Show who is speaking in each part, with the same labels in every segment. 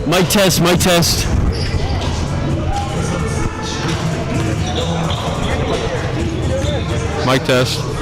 Speaker 1: Mic test, mic test. Mic test.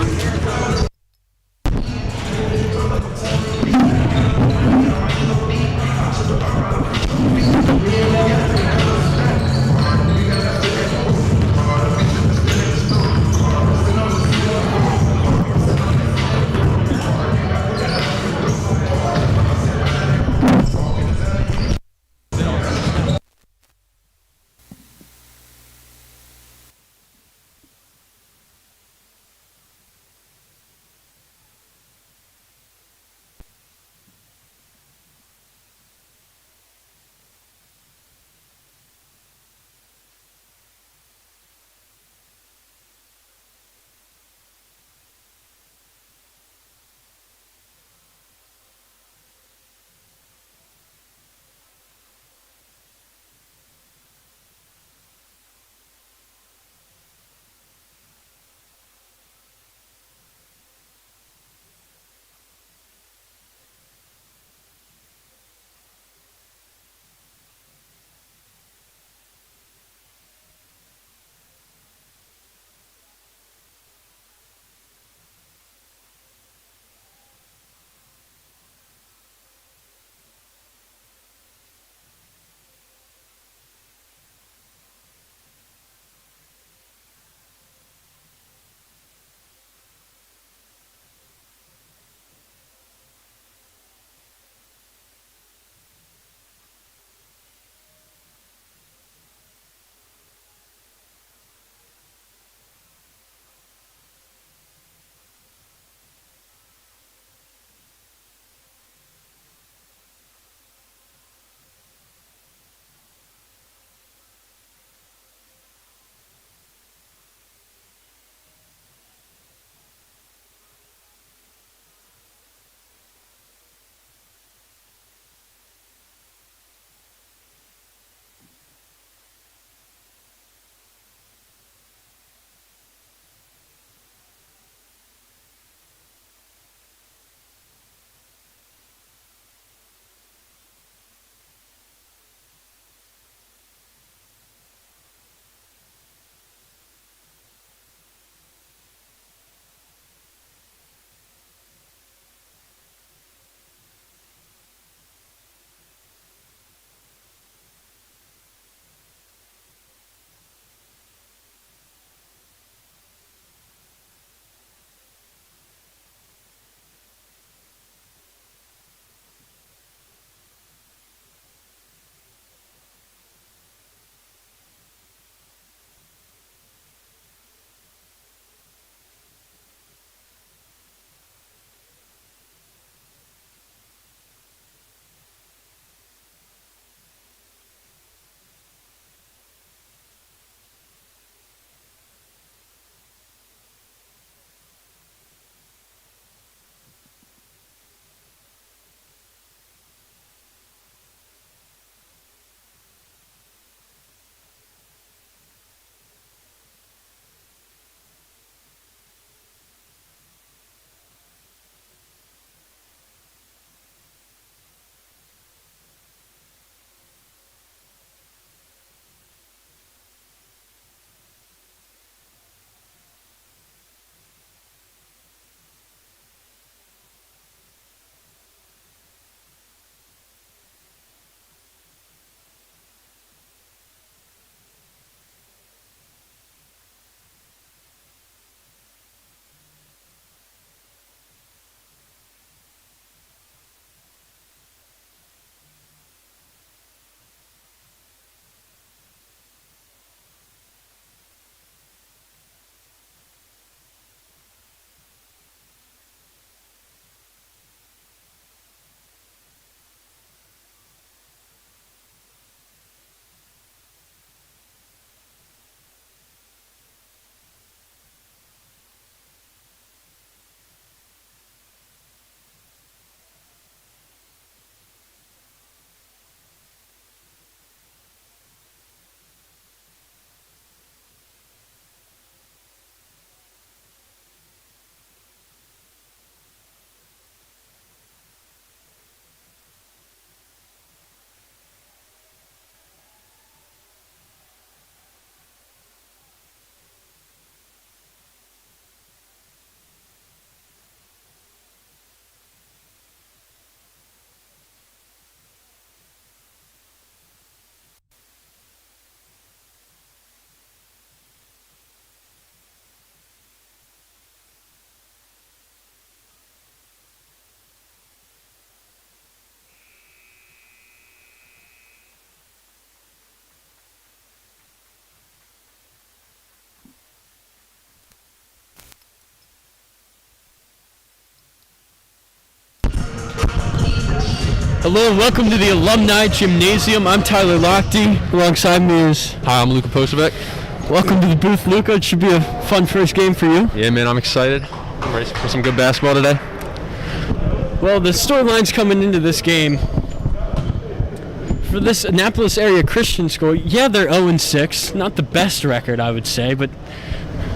Speaker 1: Hello and welcome to the Alumni Gymnasium. I'm Tyler Lochte. Alongside me is...
Speaker 2: Hi, I'm Luka Posovic.
Speaker 1: Welcome to the booth, Luka. It should be a fun first game for you.
Speaker 2: Yeah, man, I'm excited. I'm ready for some good basketball today.
Speaker 1: Well, the storylines coming into this game for this Annapolis area Christian school, yeah, they're 0-6. Not the best record, I would say, but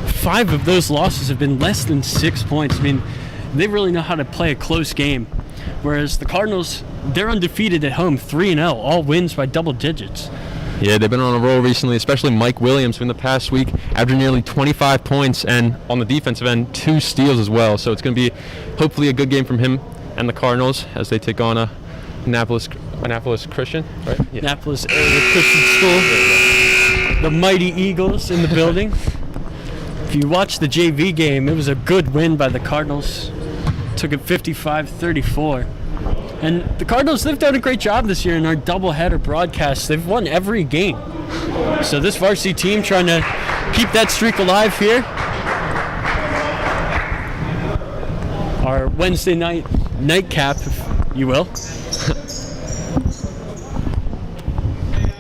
Speaker 1: 5 of those losses have been less than 6 points. I mean, they really know how to play a close game. Whereas the Cardinals, they're undefeated at home, 3-0, all wins by double digits.
Speaker 2: Yeah, they've been on a roll recently, especially Mike Williams from the past week, after nearly 25 points, and on the defensive end, 2 steals as well. So it's going to be hopefully a good game from him and the Cardinals as they take on Annapolis Christian, right? Yeah.
Speaker 1: Annapolis area Christian school. The mighty Eagles in the building. If you watch the JV game, it was a good win by the Cardinals. Took it 55-34. And the Cardinals, they've done a great job this year in our doubleheader broadcasts. They've won every game. So this varsity team trying to keep that streak alive here. Our Wednesday night nightcap, if you will.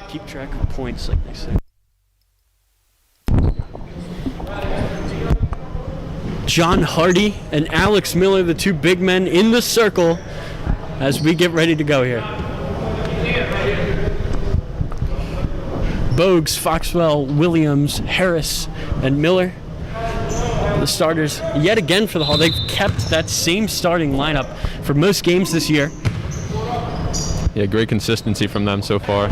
Speaker 1: Keep track of points, like they say. John Hardy and Alex Miller, the 2 big men in the circle as we get ready to go here. Bogues, Foxwell, Williams, Harris, and Miller, the starters yet again for the Hall. They've kept that same starting lineup for most games this year.
Speaker 2: Yeah, great consistency from them so far.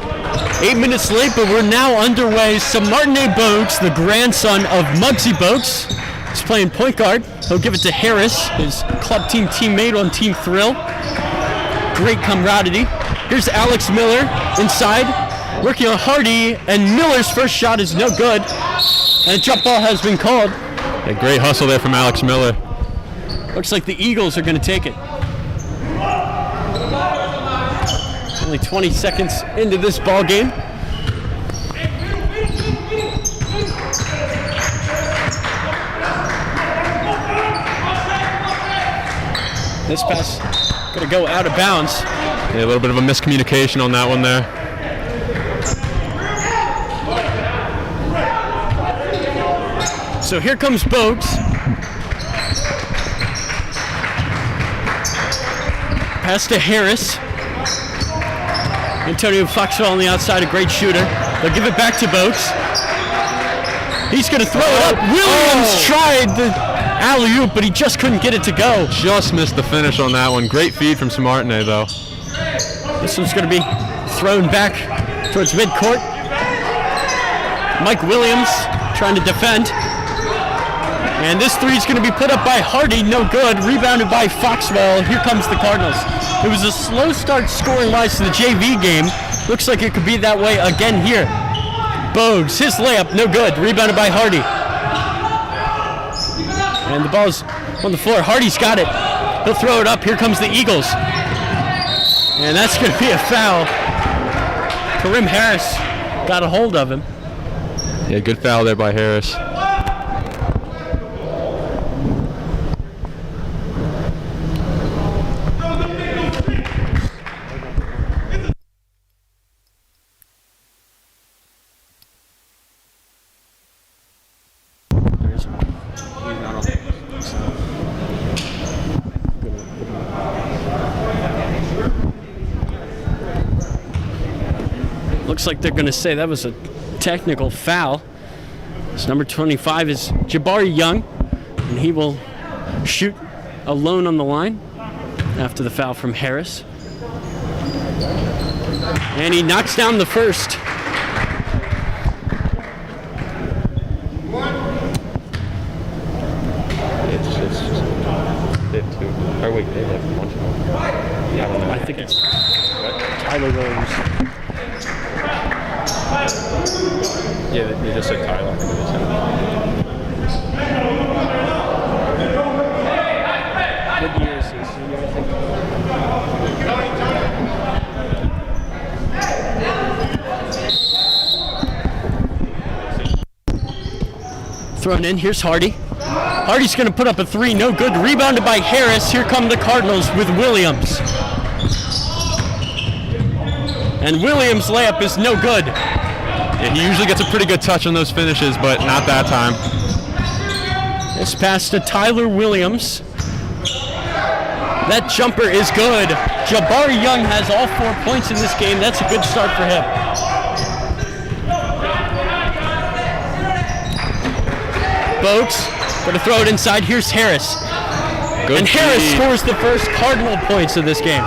Speaker 1: 8 minutes late, but we're now underway. So Martin A. Bogues, the grandson of Muggsy Bogues, is playing point guard. He'll give it to Harris, his club team teammate on Team Thrill. Great camaraderie. Here's Alex Miller inside, working on Hardy, and Miller's first shot is no good. And a jump ball has been called.
Speaker 2: A great hustle there from Alex Miller.
Speaker 1: Looks like the Eagles are going to take it. Only 20 seconds into this ball game. This pass going to go out of bounds.
Speaker 2: Yeah, a little bit of a miscommunication on that one there.
Speaker 1: So here comes Bogues. Pass to Harris. Antonio Foxwell on the outside, a great shooter. They'll give it back to Bogues. He's going to throw it up. Williams tried the alley-oop, but he just couldn't get it to go.
Speaker 2: Just missed the finish on that one. Great feed from Samartine, though.
Speaker 1: This one's going to be thrown back towards midcourt. Mike Williams trying to defend. And this three is going to be put up by Hardy, no good. Rebounded by Foxwell. Here comes the Cardinals. It was a slow start scoring-wise to the JV game. Looks like it could be that way again here. Bogues, his layup, no good. Rebounded by Hardy. And the ball's on the floor. Hardy's got it. He'll throw it up. Here comes the Eagles. And that's going to be a foul. Karim Harris got a hold of him.
Speaker 2: Yeah, good foul there by Harris.
Speaker 1: Looks like they're going to say that was a technical foul. So number 25 is Jabari Young, and he will shoot alone on the line after the foul from Harris. And he knocks down the first.
Speaker 2: Or wait, they have one. I don't know.
Speaker 1: I think it's Tyler Williams.
Speaker 2: Yeah, they just said Tyler.
Speaker 1: What year is this? Thrown in. Here's Hardy. Hardy's going to put up a three. No good. Rebounded by Harris. Here come the Cardinals with Williams. And Williams' layup is no good.
Speaker 2: Yeah, he usually gets a pretty good touch on those finishes, but not that time.
Speaker 1: This pass to Tyler Williams. That jumper is good. Jabari Young has all 4 points in this game. That's a good start for him. Bogues going to throw it inside. Here's Harris.
Speaker 2: Good
Speaker 1: and Harris
Speaker 2: feed.
Speaker 1: scores the first Cardinal points of this game.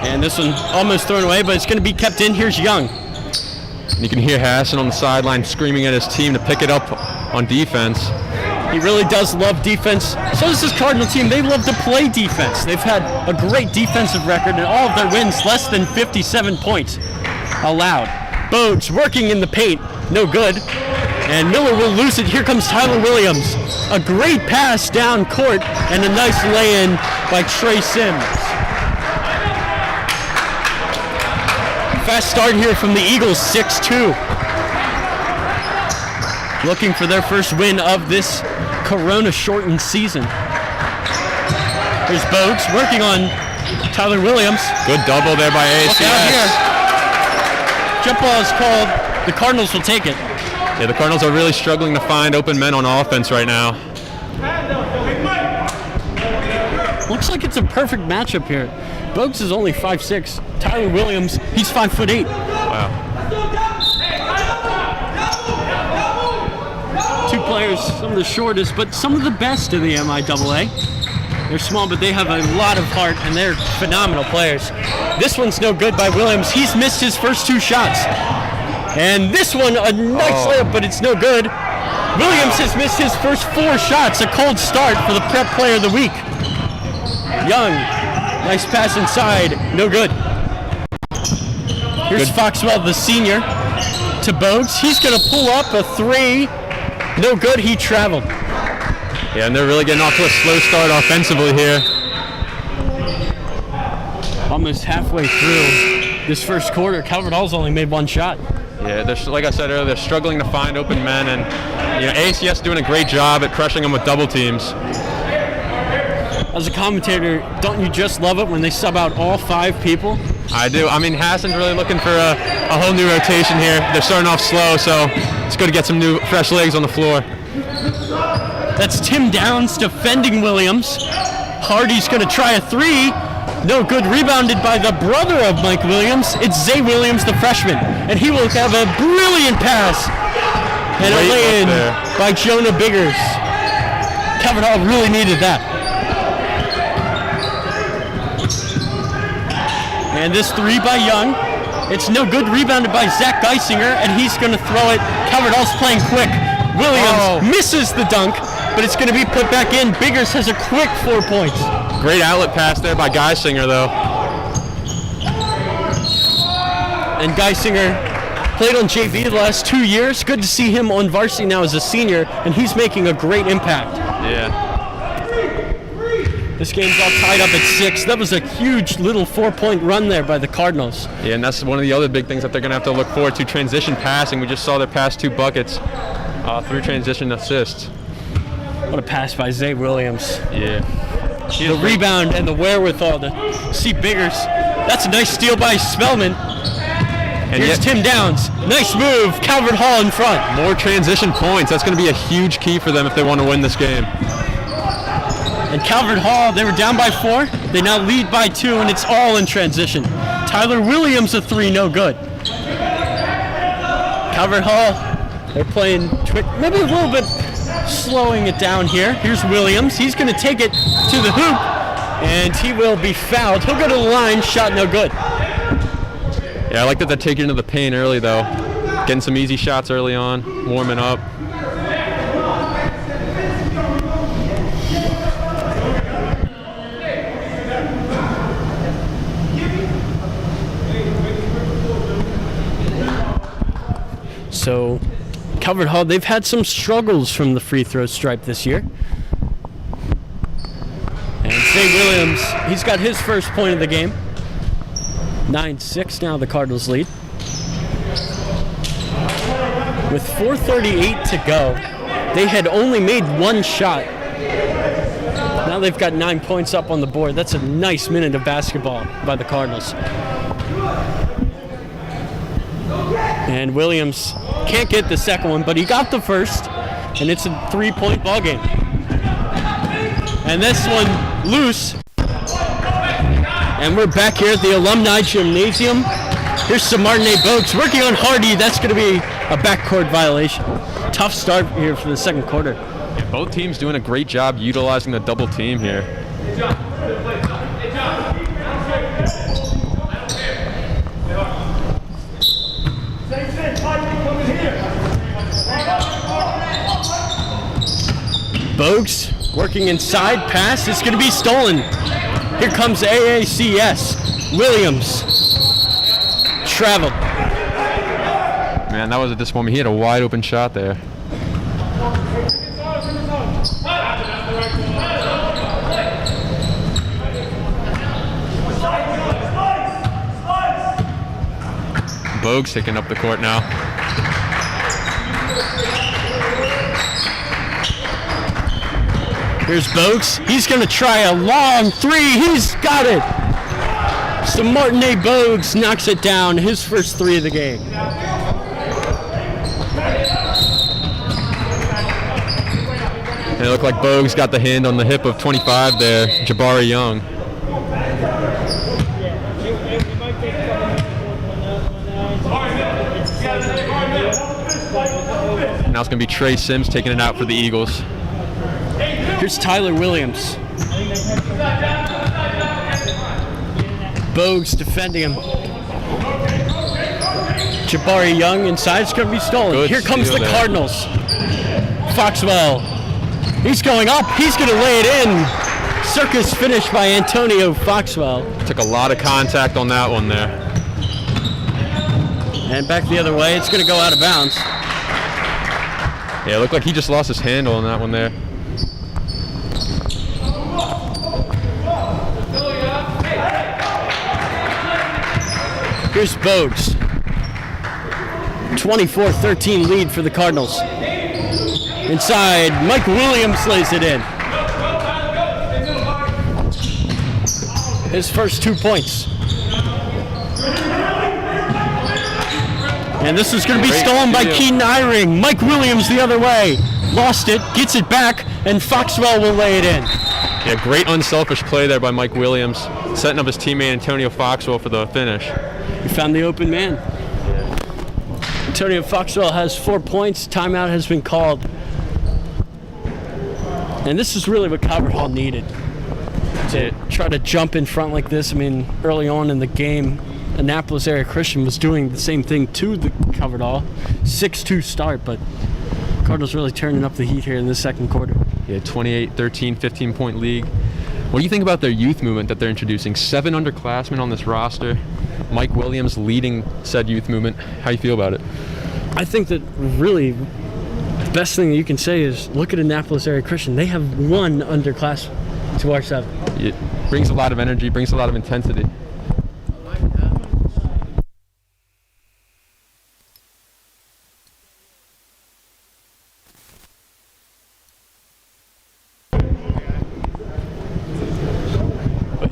Speaker 1: And this one almost thrown away, but it's going to be kept in. Here's Young.
Speaker 2: You can hear Hassan on the sideline screaming at his team to pick it up on defense.
Speaker 1: He really does love defense. So does this Cardinal team. They love to play defense. They've had a great defensive record, and all of their wins less than 57 points allowed. Bogues working in the paint, no good. And Miller will lose it. Here comes Tyler Williams. A great pass down court and a nice lay-in by Trey Sims. Fast start here from the Eagles, 6-2. Looking for their first win of this Corona-shortened season. Here's Bogues working on Tyler Williams.
Speaker 2: Good double there by
Speaker 1: Look out here.
Speaker 2: AACS.
Speaker 1: Jump ball is called. The Cardinals will take it.
Speaker 2: Yeah, the Cardinals are really struggling to find open men on offense right now.
Speaker 1: Looks like it's a perfect matchup here. Bogues is only 5'6". Tyler Williams, he's 5'8".
Speaker 2: Wow.
Speaker 1: Two players, some of the shortest, but some of the best in the MIAA. They're small, but they have a lot of heart, and they're phenomenal players. This one's no good by Williams. He's missed his first 2 shots. And this one, a nice layup, but it's no good. Williams has missed his first 4 shots. A cold start for the prep player of the week. Young, nice pass inside, no good. Here's Foxwell, the senior, to Bogues. He's going to pull up a 3. No good, he traveled.
Speaker 2: Yeah, and they're really getting off to a slow start offensively here.
Speaker 1: Almost halfway through this first quarter, Calvert Hall's only made 1 shot.
Speaker 2: Yeah, like I said earlier, they're struggling to find open men, and AACS doing a great job at pressuring them with double teams.
Speaker 1: As a commentator, don't you just love it when they sub out all 5 people?
Speaker 2: I do. I mean, Hassan's really looking for a whole new rotation here. They're starting off slow, so it's good to get some new, fresh legs on the floor.
Speaker 1: That's Tim Downs defending Williams. Hardy's going to try a 3. No good, rebounded by the brother of Mike Williams. It's Zay Williams, the freshman, and he will have a brilliant pass. And a lay-in by Jonah Biggers. Calvert Hall really needed that. And this 3 by Young. It's no good, rebounded by Zach Geisinger, and he's going to throw it. Calvert Hall's playing quick. Williams misses the dunk, but it's going to be put back in. Biggers has a quick 4 points.
Speaker 2: Great outlet pass there by Geisinger, though.
Speaker 1: And Geisinger played on JV the last 2 years. Good to see him on varsity now as a senior, and he's making a great impact.
Speaker 2: Yeah.
Speaker 1: This game's all tied up at 6. That was a huge little 4-point run there by the Cardinals.
Speaker 2: Yeah, and that's one of the other big things that they're going to have to look forward to, transition passing. We just saw their past 2 buckets through transition assists.
Speaker 1: What a pass by Zay Williams.
Speaker 2: Yeah.
Speaker 1: The rebound and the wherewithal to see Biggers. That's a nice steal by Spellman. And here's Tim Downs. Nice move. Calvert Hall in front.
Speaker 2: More transition points. That's going to be a huge key for them if they want to win this game.
Speaker 1: And Calvert Hall, they were down by 4. They now lead by 2, and it's all in transition. Tyler Williams a 3, no good. Calvert Hall, they're playing maybe a little bit slowing it down here. Here's Williams. He's going to take it to the hoop, and he will be fouled. He'll go to the line. Shot no good.
Speaker 2: Yeah, I like that they're taking it into the paint early, though. Getting some easy shots early on, warming up.
Speaker 1: So, Calvert Hall, they've had some struggles from the free throw stripe this year. And Zay Williams, he's got his first point of the game. 9-6 now the Cardinals lead. With 4:38 to go, they had only made 1 shot Now they've got 9 points up on the board. That's a nice minute of basketball by the Cardinals. And Williams can't get the second one, but he got the first, and it's a 3-point ball game. And this one loose. And we're back here at the Alumni Gymnasium. Here's some Martinet Bogues working on Hardy. That's going to be a backcourt violation. Tough start here for the second quarter.
Speaker 2: Yeah, both teams doing a great job utilizing the double team here.
Speaker 1: Bogues working inside, pass, it's going to be stolen. Here comes AACS. Williams traveled.
Speaker 2: Man, that was a disappointment. He had a wide open shot there. Bogues taking up the court now.
Speaker 1: Here's Bogues. He's going to try a long three. He's got it. So Martinet Bogues knocks it down. His first three of the game.
Speaker 2: And it looked like Bogues got the hand on the hip of 25 there, Jabari Young. Now it's going to be Trey Sims taking it out for the Eagles.
Speaker 1: Here's Tyler Williams. Bogues defending him. Jabari Young inside. It's going to be stolen.
Speaker 2: Good
Speaker 1: Here comes the
Speaker 2: steal there.
Speaker 1: Cardinals. Foxwell. He's going up. He's going to lay it in. Circus finish by Antonio Foxwell.
Speaker 2: Took a lot of contact on that one there.
Speaker 1: And back the other way. It's going to go out of bounds.
Speaker 2: Yeah, it looked like he just lost his handle on that one there.
Speaker 1: Here's Bogues. 24-13 lead for the Cardinals. Inside, Mike Williams lays it in. His first 2 points. And this is going to be stolen by Keaton Eyring. Mike Williams the other way. Lost it, gets it back, and Foxwell will lay it in.
Speaker 2: Yeah, great unselfish play there by Mike Williams, setting up his teammate Antonio Foxwell for the finish.
Speaker 1: He found the open man. Antonio Foxwell has 4 points. Timeout has been called. And this is really what Calvert Hall needed. To try to jump in front like this. I mean, early on in the game, Annapolis Area Christian was doing the same thing to the Calvert Hall. 6-2 start, but Cardinals really turning up the heat here in the second quarter.
Speaker 2: Yeah, 28-13, 15-point league. What do you think about their youth movement that they're introducing? 7 underclassmen on this roster. Mike Williams leading said youth movement. How do you feel about it?
Speaker 1: I think that really the best thing that you can say is look at Annapolis Area Christian. They have 1 underclassman to our 7.
Speaker 2: It brings a lot of energy, brings a lot of intensity.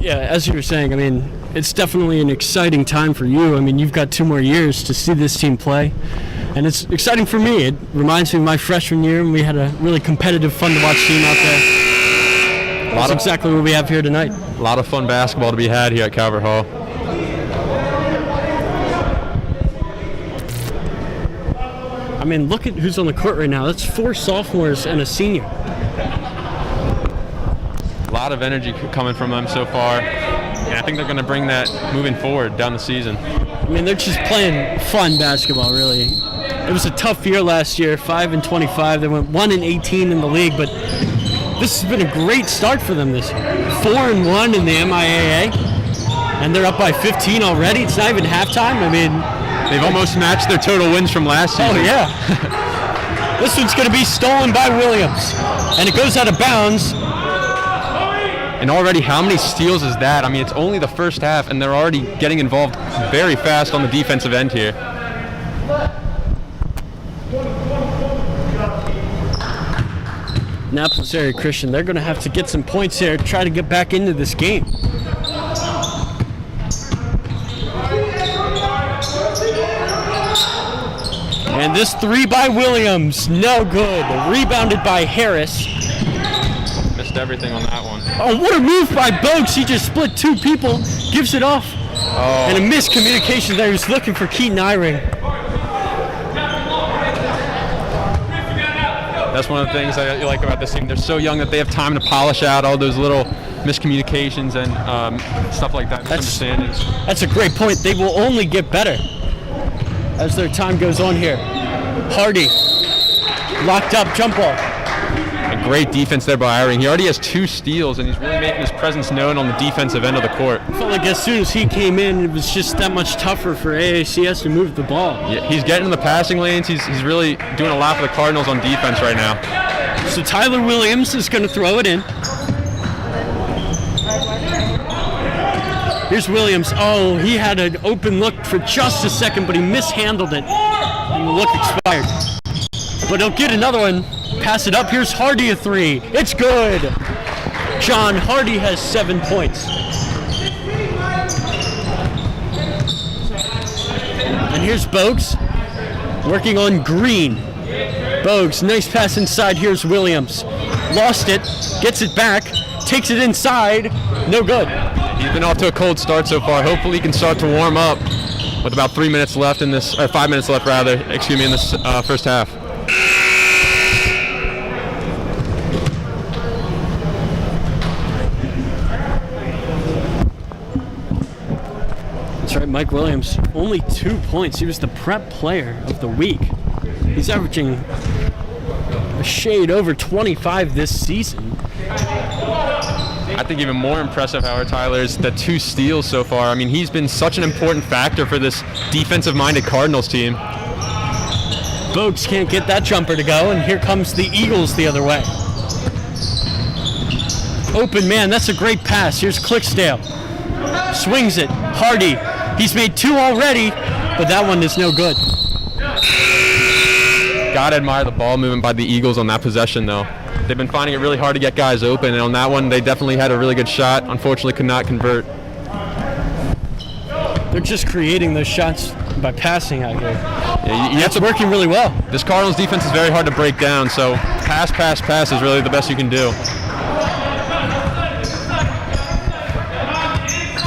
Speaker 1: Yeah, as you were saying, I mean, it's definitely an exciting time for you. I mean, you've got 2 more years to see this team play, and it's exciting for me. It reminds me of my freshman year, and we had a really competitive, fun-to-watch team out there. That's exactly what we have here tonight.
Speaker 2: A lot of fun basketball to be had here at Calvert Hall.
Speaker 1: I mean, look at who's on the court right now. That's 4 sophomores and a senior.
Speaker 2: A lot of energy coming from them so far, and I think they're going to bring that moving forward down the season.
Speaker 1: I mean, they're just playing fun basketball, really. It was a tough year last year, 5-25. They went 1-18 in the league, but this has been a great start for them this year. 4-1 in the MIAA, and they're up by 15 already. It's not even halftime. I mean,
Speaker 2: they've almost matched their total wins from last season.
Speaker 1: Oh, yeah. This one's going to be stolen by Williams, and it goes out of bounds.
Speaker 2: And already, how many steals is that? I mean, it's only the first half, and they're already getting involved very fast on the defensive end here.
Speaker 1: Annapolis Area Christian, they're going to have to get some points here to try to get back into this game. And this three by Williams, no good. Rebounded by Harris.
Speaker 2: Missed everything on that one.
Speaker 1: Oh, what a move by Bogues. He just split two people, gives it off.
Speaker 2: Oh.
Speaker 1: And a miscommunication there. He was looking for Keaton Eyring.
Speaker 2: That's one of the things I like about this team. They're so young that they have time to polish out all those little miscommunications and stuff like that, misunderstandings.
Speaker 1: That's a great point. They will only get better as their time goes on here. Hardy, locked up, jump ball.
Speaker 2: A great defense there by Eyring. He already has 2 steals, and he's really making his presence known on the defensive end of the court.
Speaker 1: I felt like as soon as he came in, it was just that much tougher for AACS to move the ball.
Speaker 2: Yeah, he's getting in the passing lanes. He's really doing a lot for the Cardinals on defense right now.
Speaker 1: So Tyler Williams is going to throw it in. Here's Williams. Oh, he had an open look for just a second, but he mishandled it. And the look expired. But he'll get another one. Pass it up. Here's Hardy, a three. It's good. John Hardy has 7 points. And here's Bogues working on Green. Bogues, nice pass inside. Here's Williams. Lost it. Gets it back. Takes it inside. No good.
Speaker 2: He's been off to a cold start so far. Hopefully he can start to warm up with about 3 minutes left in this, or 5 minutes left rather, excuse me, in this first half.
Speaker 1: That's right, Mike Williams, only 2 points. He was the prep player of the week. He's averaging a shade over 25 this season.
Speaker 2: I think even more impressive, however, Tyler, is the 2 steals so far. I mean, he's been such an important factor for this defensive-minded Cardinals team.
Speaker 1: Bogues can't get that jumper to go, and here comes the Eagles the other way. Open man, that's a great pass. Here's Clicksdale. Swings it. Hardy. He's made 2 already, but that one is no good.
Speaker 2: Gotta admire the ball movement by the Eagles on that possession, though. They've been finding it really hard to get guys open, and on that one, they definitely had a really good shot. Unfortunately, could not convert.
Speaker 1: They're just creating those shots by passing out here.
Speaker 2: Yeah,
Speaker 1: That's working really well.
Speaker 2: This Cardinals defense is very hard to break down, so pass, pass, pass is really the best you can do.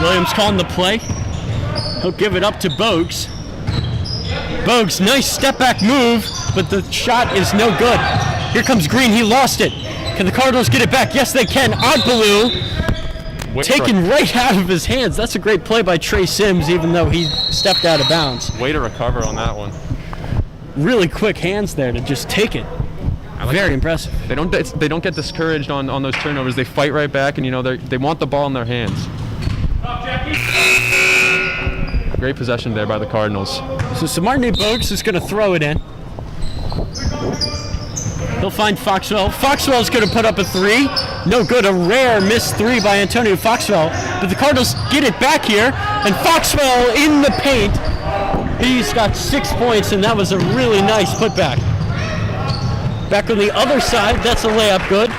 Speaker 1: Williams calling the play. He'll give it up to Bogues. Bogues, nice step back move, but the shot is no good. Here comes Green, he lost it. Can the Cardinals get it back? Yes, they can. Ogbaloo taken right out of his hands. That's a great play by Trey Sims, even though he stepped out of bounds.
Speaker 2: Way to recover on that one.
Speaker 1: Really quick hands there to just take it. Very impressive.
Speaker 2: They don't get discouraged on those turnovers. They fight right back, and they want the ball in their hands. Great possession there by the Cardinals.
Speaker 1: So Samartine Bogues is going to throw it in. He'll find Foxwell. Foxwell's going to put up a 3. No good. A rare missed 3 by Antonio Foxwell. But the Cardinals get it back here. And Foxwell in the paint. He's got 6 points, and that was a really nice putback. Back on the other side, that's a layup good.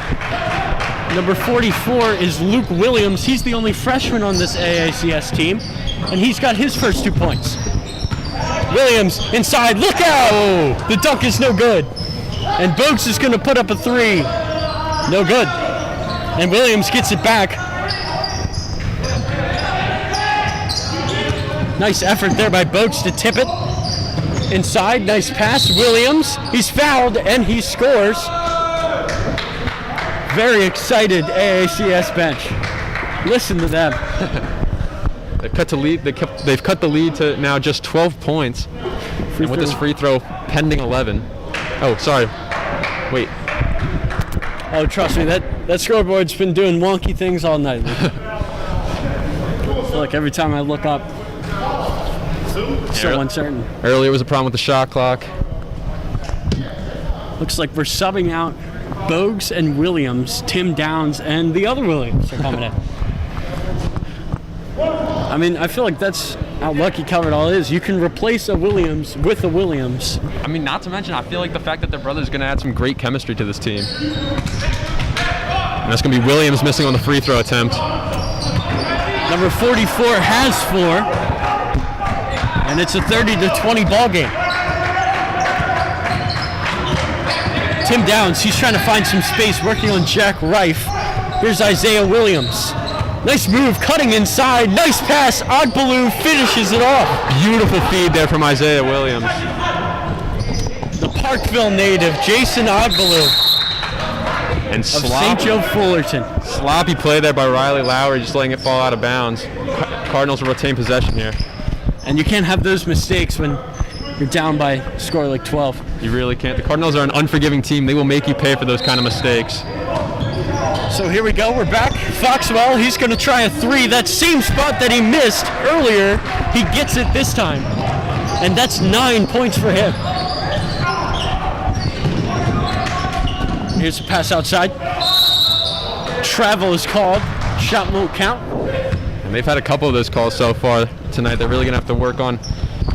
Speaker 1: Number 44 is Luke Williams. He's the only freshman on this AACS team, and he's got his first 2 points. Williams inside, look out! Oh. The dunk is no good. And Bogues is going to put up a 3. No good. And Williams gets it back. Nice effort there by Bogues to tip it. Inside, nice pass. Williams, he's fouled and he scores. Very excited AACS bench. Listen to them.
Speaker 2: They've cut the lead to now just 12 points. And with this free throw pending 11. Oh, sorry. Wait.
Speaker 1: Oh, trust me, that scoreboard's been doing wonky things all night. I feel like every time I look up, it's so uncertain.
Speaker 2: Earlier was a problem with the shot clock.
Speaker 1: Looks like we're subbing out Bogues and Williams. Tim Downs and the other Williams are coming in. I mean, I feel like that's how lucky Calvert Hall is. You can replace a Williams with a Williams.
Speaker 2: I mean, not to mention, I feel like the fact that their brother's going to add some great chemistry to this team. And that's going to be Williams missing on the free throw attempt.
Speaker 1: Number 44 has 4. And it's a 30-20 ball game. Tim Downs, he's trying to find some space, working on Jack Reif. Here's Isaiah Williams. Nice move, cutting inside. Nice pass. Ogbaloo finishes it off.
Speaker 2: Beautiful feed there from Isaiah Williams.
Speaker 1: The Parkville native, Jason Ogbaloo
Speaker 2: And
Speaker 1: of St. Joe Fullerton.
Speaker 2: Sloppy play there by Riley Lowry, just letting it fall out of bounds. Cardinals will retain possession here.
Speaker 1: And you can't have those mistakes when you're down by a score like 12.
Speaker 2: You really can't. The Cardinals are an unforgiving team. They will make you pay for those kind of mistakes.
Speaker 1: So here we go, we're back. Foxwell, he's going to try a 3. That same spot that he missed earlier, he gets it this time. And that's 9 points for him. Here's a pass outside. Travel is called. Shot won't count.
Speaker 2: And they've had a couple of those calls so far tonight. They're really going to have to work on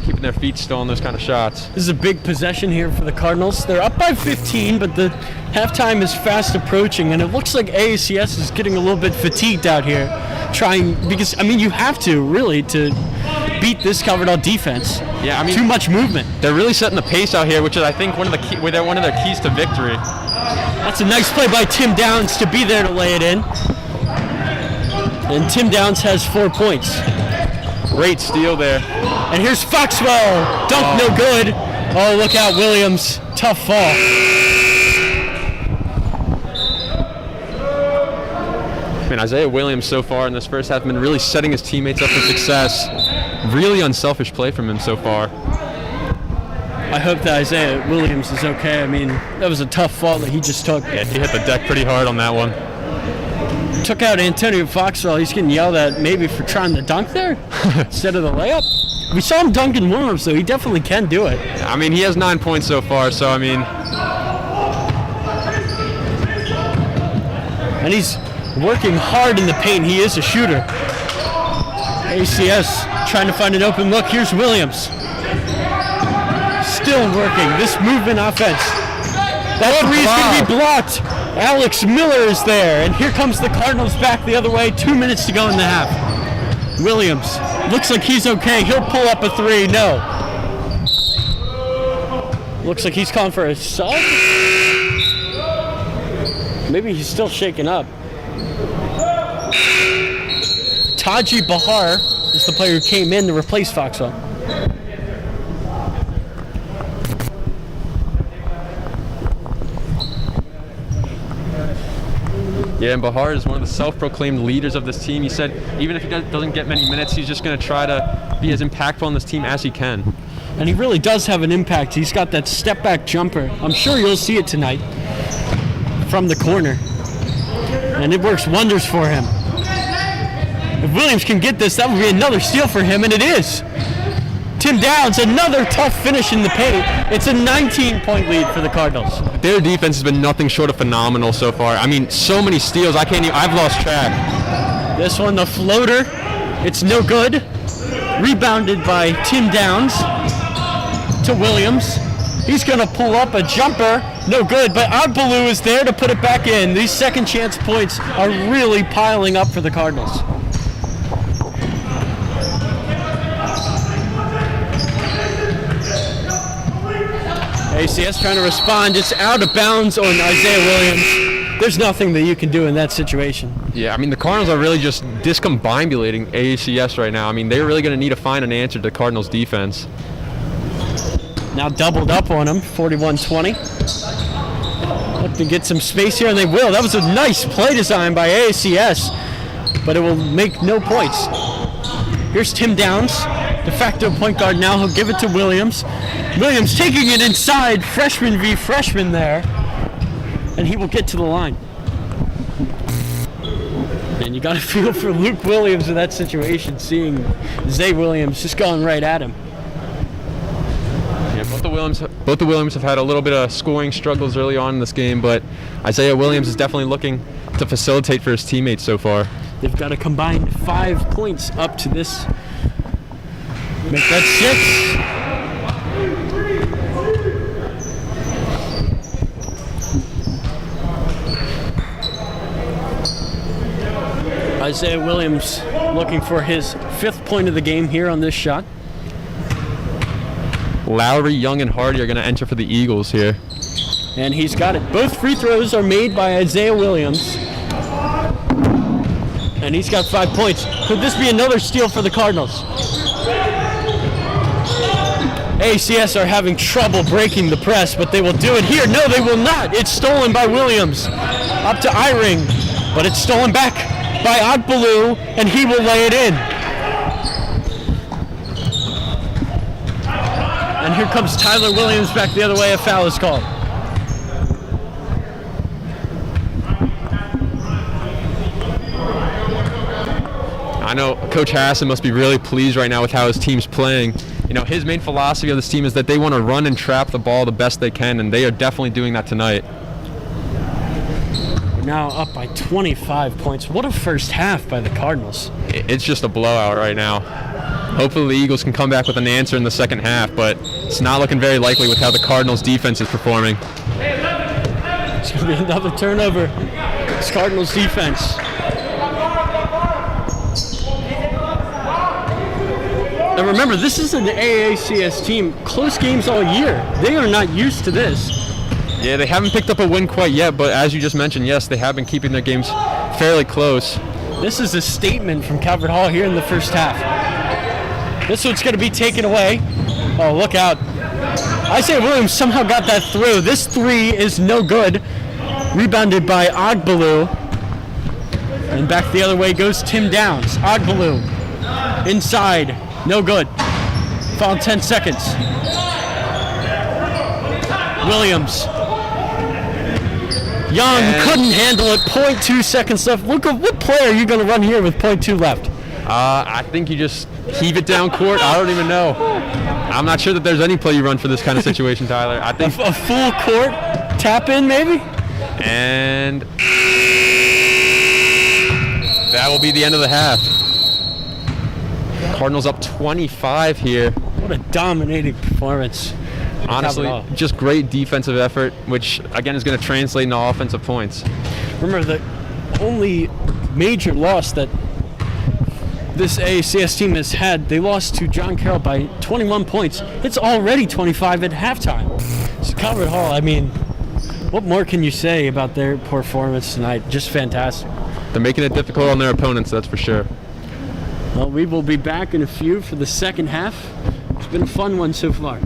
Speaker 2: keeping their feet still on those kind of shots.
Speaker 1: This is a big possession here for the Cardinals. They're up by 15, but the halftime is fast approaching, and it looks like AACS is getting a little bit fatigued out here, because you have to really to beat this Coverdell defense.
Speaker 2: Yeah, I mean,
Speaker 1: too much movement.
Speaker 2: They're really setting the pace out here, which is, I think, one of their keys to victory.
Speaker 1: That's a nice play by Tim Downs to be there to lay it in. And Tim Downs has 4 points.
Speaker 2: Great steal there.
Speaker 1: And here's Foxwell. Dunk no good. Oh, look out, Williams. Tough fall.
Speaker 2: I mean, Isaiah Williams so far in this first half has been really setting his teammates up for success. Really unselfish play from him so far.
Speaker 1: I hope that Isaiah Williams is okay. I mean, that was a tough fall that he just took.
Speaker 2: Yeah, he hit the deck pretty hard on that one.
Speaker 1: Took out Antonio Foxwell. He's getting yelled at maybe for trying to dunk there instead of the layup. We saw him dunk in warm-ups, so he definitely can do it.
Speaker 2: I mean, he has 9 points so far, so I mean...
Speaker 1: And he's working hard in the paint. He is a shooter. ACS trying to find an open look. Here's Williams. Still working. This movement offense. That 3 is going to be blocked. Alex Miller is there. And here comes the Cardinals back the other way. 2 minutes to go in the half. Williams. Looks like he's okay. He'll pull up a 3. No. Looks like he's calling for a sub. Maybe he's still shaking up. Taji Bahar is the player who came in to replace Foxwell.
Speaker 2: Yeah, and Bahar is one of the self-proclaimed leaders of this team. He said even if he doesn't get many minutes, he's just going to try to be as impactful on this team as he can.
Speaker 1: And he really does have an impact. He's got that step-back jumper. I'm sure you'll see it tonight from the corner. And it works wonders for him. If Williams can get this, that would be another steal for him, and it is. Tim Downs, another tough finish in the paint. It's a 19-point lead for the Cardinals.
Speaker 2: Their defense has been nothing short of phenomenal so far. I mean, so many steals, I've lost track.
Speaker 1: This one, the floater, it's no good. Rebounded by Tim Downs to Williams. He's going to pull up a jumper, no good, but Ogbaloo is there to put it back in. These second chance points are really piling up for the Cardinals. ACS trying to respond. It's out of bounds on Isaiah Williams. There's nothing that you can do in that situation.
Speaker 2: Yeah, I mean, the Cardinals are really just discombobulating AACS right now. I mean, they're really going to need to find an answer to the Cardinals' defense.
Speaker 1: Now doubled up on him, 41-20. Look to get some space here, and they will. That was a nice play design by AACS, but it will make no points. Here's Tim Downs, de facto point guard now. He'll give it to Williams. Williams taking it inside, freshman v. freshman there, and he will get to the line. And you got to feel for Luke Williams in that situation, seeing Zay Williams just going right at him.
Speaker 2: Yeah, both the Williams have had a little bit of scoring struggles early on in this game, but Isaiah Williams is definitely looking to facilitate for his teammates so far.
Speaker 1: They've got a combined 5 points up to this. Make that 6. Isaiah Williams looking for his 5th point of the game here on this shot.
Speaker 2: Lowry, Young, and Hardy are going to enter for the Eagles here.
Speaker 1: And he's got it. Both free throws are made by Isaiah Williams. And he's got 5 points. Could this be another steal for the Cardinals? AACS are having trouble breaking the press, but they will do it here. No, they will not. It's stolen by Williams. Up to Eyring, but it's stolen back by Agbalu, and he will lay it in. And here comes Tyler Williams back the other way. A foul is called.
Speaker 2: I know Coach Hassan must be really pleased right now with how his team's playing. You know, his main philosophy of this team is that they want to run and trap the ball the best they can, and they are definitely doing that tonight.
Speaker 1: We're now up by 25 points. What a first half by the Cardinals.
Speaker 2: It's just a blowout right now. Hopefully the Eagles can come back with an answer in the second half, but it's not looking very likely with how the Cardinals defense is performing.
Speaker 1: It's going to be another turnover. It's Cardinals defense. And remember, this is an AACS team. Close games all year. They are not used to this.
Speaker 2: Yeah, they haven't picked up a win quite yet, but as you just mentioned, yes, they have been keeping their games fairly close.
Speaker 1: This is a statement from Calvert Hall here in the first half. This one's going to be taken away. Oh, look out. Isaiah Williams somehow got that through. This 3 is no good. Rebounded by Agbalu. And back the other way goes Tim Downs. Agbalu inside. No good. Foul 10 seconds. Williams. Young couldn't handle it. 0.2 seconds left. Look at what play are you going to run here with 0.2 left?
Speaker 2: I think you just heave it down court. I don't even know. I'm not sure that there's any play you run for this kind of situation, Tyler. I think
Speaker 1: a full court tap in, maybe?
Speaker 2: And that will be the end of the half. Cardinals up 25 here.
Speaker 1: What a dominating performance.
Speaker 2: Honestly, just great defensive effort, which again is going to translate into offensive points.
Speaker 1: Remember, the only major loss that this AACS team has had, they lost to John Carroll by 21 points. It's already 25 at halftime. So Calvert Hall, I mean, what more can you say about their performance tonight? Just fantastic.
Speaker 2: They're making it difficult on their opponents, that's for sure.
Speaker 1: Well, we will be back in a few for the second half. It's been a fun one so far.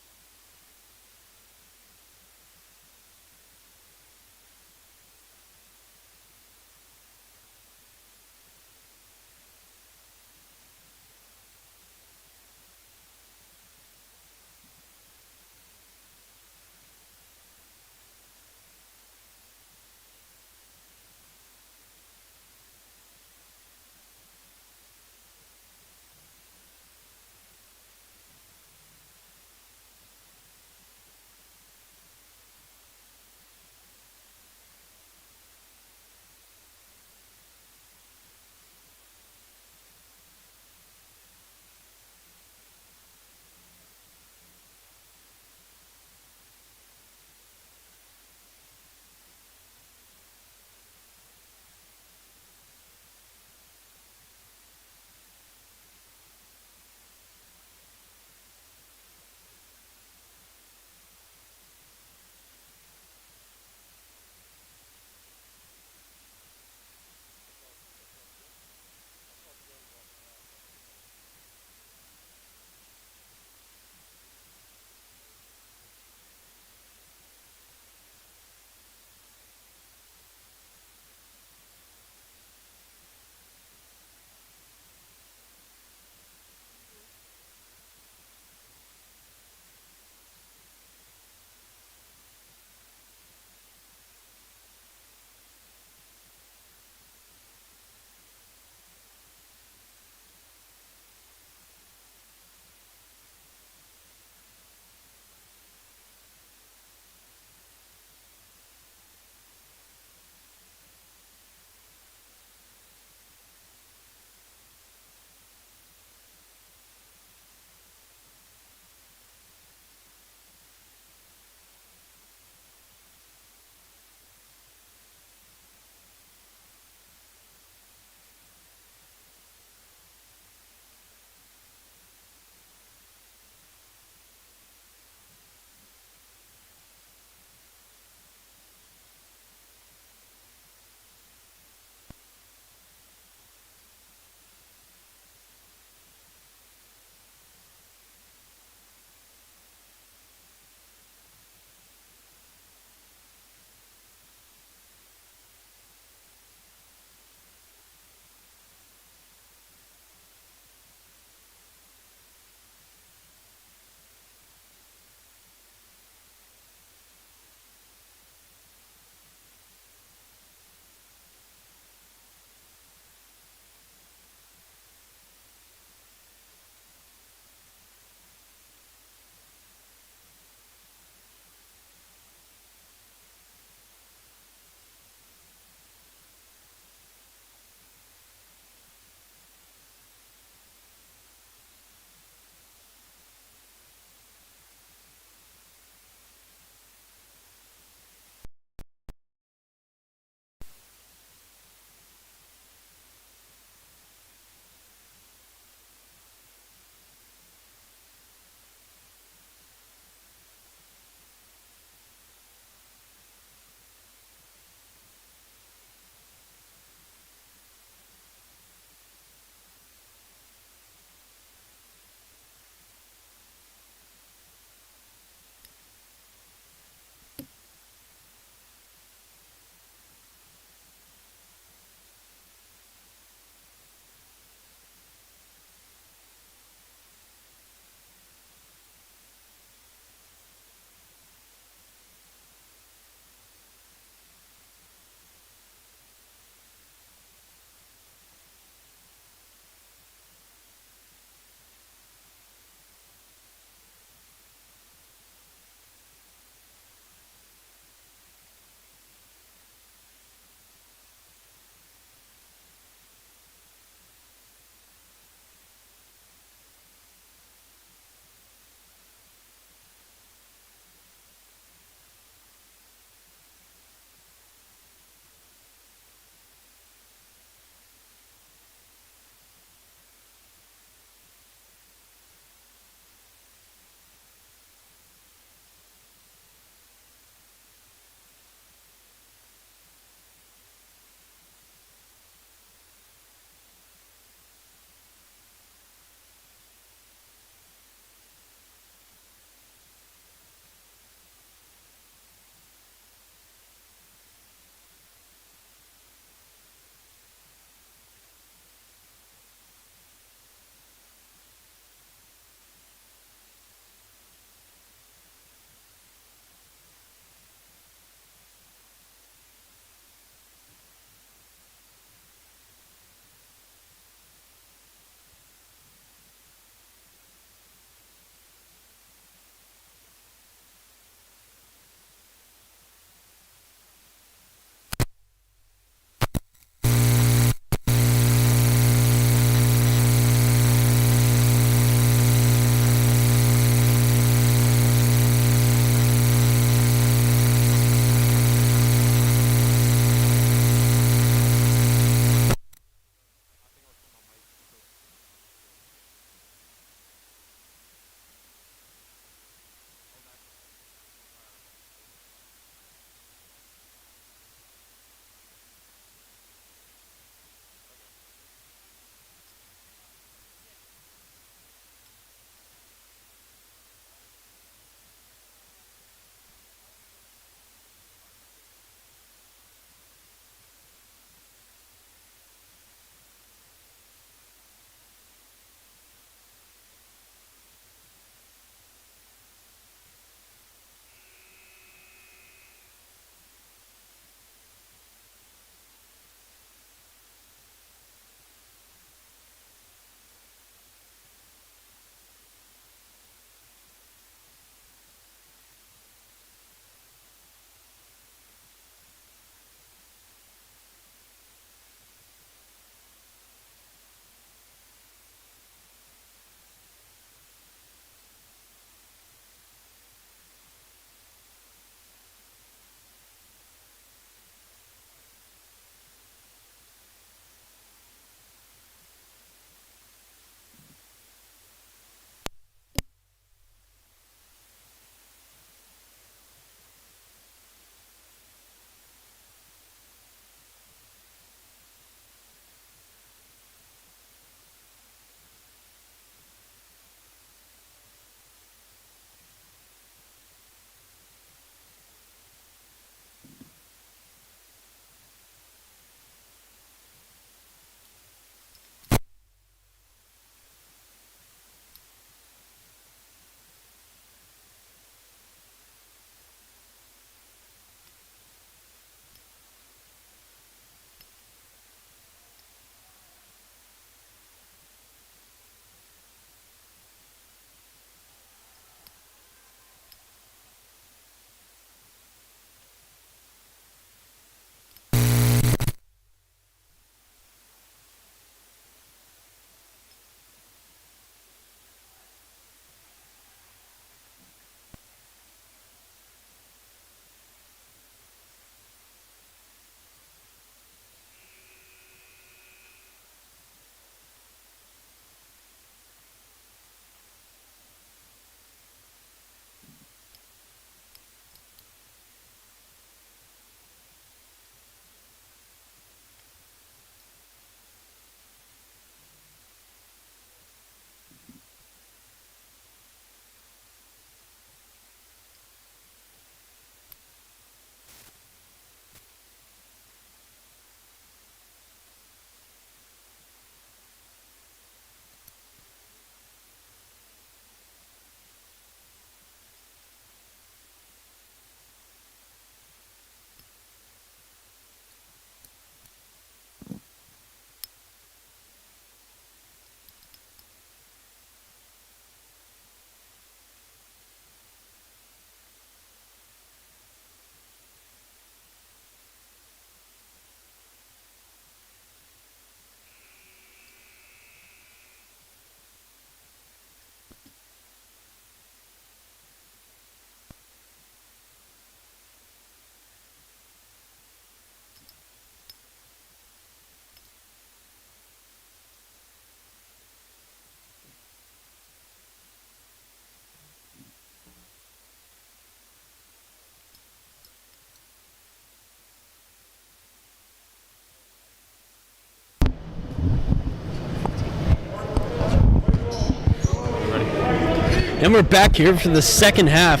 Speaker 1: And we're back here for the second half.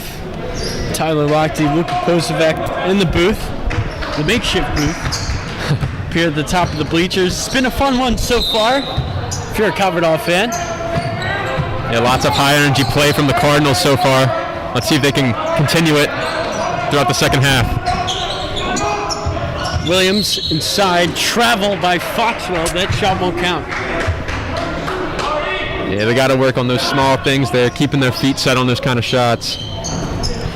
Speaker 1: Tyler Lochte, Luka Posevec in the booth, the makeshift booth, here at the top of the bleachers. It's been a fun one so far, if you're a Coverdale fan.
Speaker 2: Yeah, lots of high energy play from the Cardinals so far. Let's see if they can continue it throughout the second half.
Speaker 1: Williams inside, travel by Foxwell. That shot won't count.
Speaker 2: Yeah, they got to work on those small things there, keeping their feet set on those kind of shots.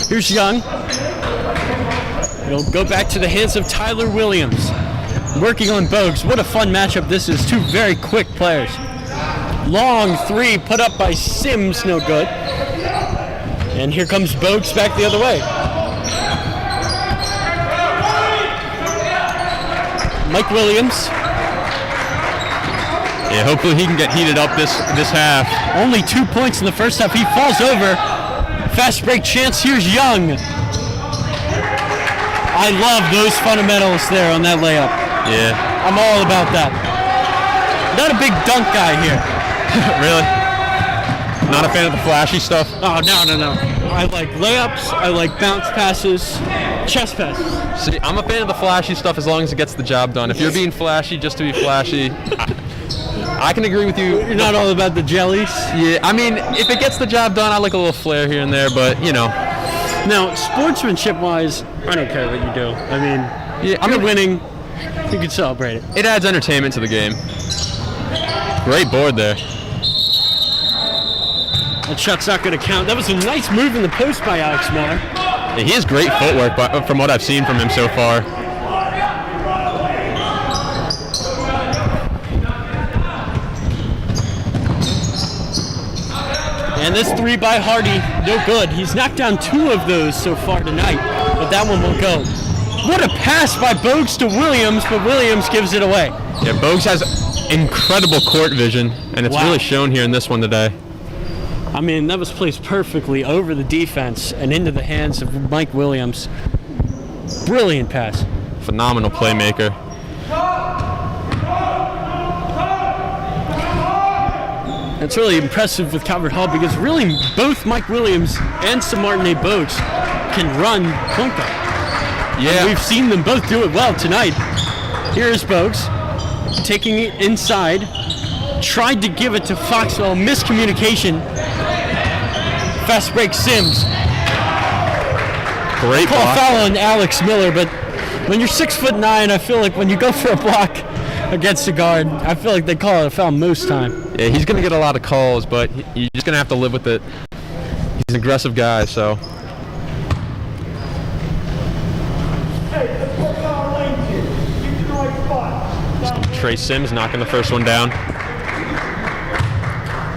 Speaker 1: Here's Young. It'll go back to the hands of Tyler Williams. Working on Bogues. What a fun matchup this is. Two very quick players. Long three put up by Sims, no good. And here comes Bogues back the other way. Mike Williams.
Speaker 2: Yeah, hopefully he can get heated up this half.
Speaker 1: Only 2 points in the first half. He falls over. Fast break chance. Here's Young. I love those fundamentals there on that layup.
Speaker 2: Yeah.
Speaker 1: I'm all about that. Not a big dunk guy here.
Speaker 2: Really? Not a fan of the flashy stuff?
Speaker 1: Oh, no. I like layups. I like bounce passes. Chest passes.
Speaker 2: See, I'm a fan of the flashy stuff as long as it gets the job done. If you're being flashy just to be flashy, I can agree with you.
Speaker 1: You're not all about the jellies?
Speaker 2: Yeah, I mean, if it gets the job done, I like a little flair here and there, but, you know.
Speaker 1: Now, sportsmanship-wise, I don't care what you do. I mean,
Speaker 2: yeah,
Speaker 1: you're winning, you can celebrate it.
Speaker 2: It adds entertainment to the game. Great board there.
Speaker 1: That shot's not going to count. That was a nice move in the post by Alex Miller.
Speaker 2: Yeah, he has great footwork from what I've seen from him so far.
Speaker 1: And this three by Hardy, no good. He's knocked down 2 of those so far tonight, but that one will go. What a pass by Bogues to Williams, but Williams gives it away.
Speaker 2: Yeah, Bogues has incredible court vision, and it's really shown here in this one today.
Speaker 1: I mean, that was placed perfectly over the defense and into the hands of Mike Williams. Brilliant pass.
Speaker 2: Phenomenal playmaker.
Speaker 1: It's really impressive with Calvert Hall because really both Mike Williams and Samartine Bogues can run point guard.
Speaker 2: Yeah.
Speaker 1: And we've seen them both do it well tonight. Here's Bogues taking it inside. Tried to give it to Foxwell. Miscommunication. Fast break Sims.
Speaker 2: Great
Speaker 1: Call
Speaker 2: block.
Speaker 1: a foul on Alex Miller, but when you're 6'9", I feel like when you go for a block against a guard, I feel like they call it a foul most time.
Speaker 2: Yeah, he's going to get a lot of calls, but you're just going to have to live with it. He's an aggressive guy, so. Trey Sims knocking the first one down.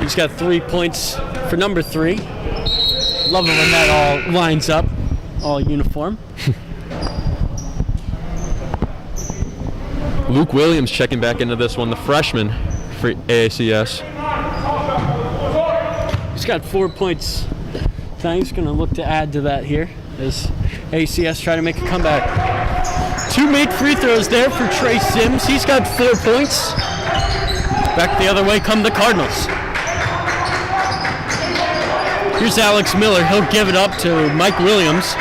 Speaker 1: He's got 3 points for number 3. Love it when that all lines up, all uniform.
Speaker 2: Luke Williams checking back into this one, the freshman for AACS.
Speaker 1: He's got 4 points. He's going to look to add to that here as AACS try to make a comeback. 2 made free throws there for Trey Sims. He's got 4 points. Back the other way come the Cardinals. Here's Alex Miller. He'll give it up to Mike Williams.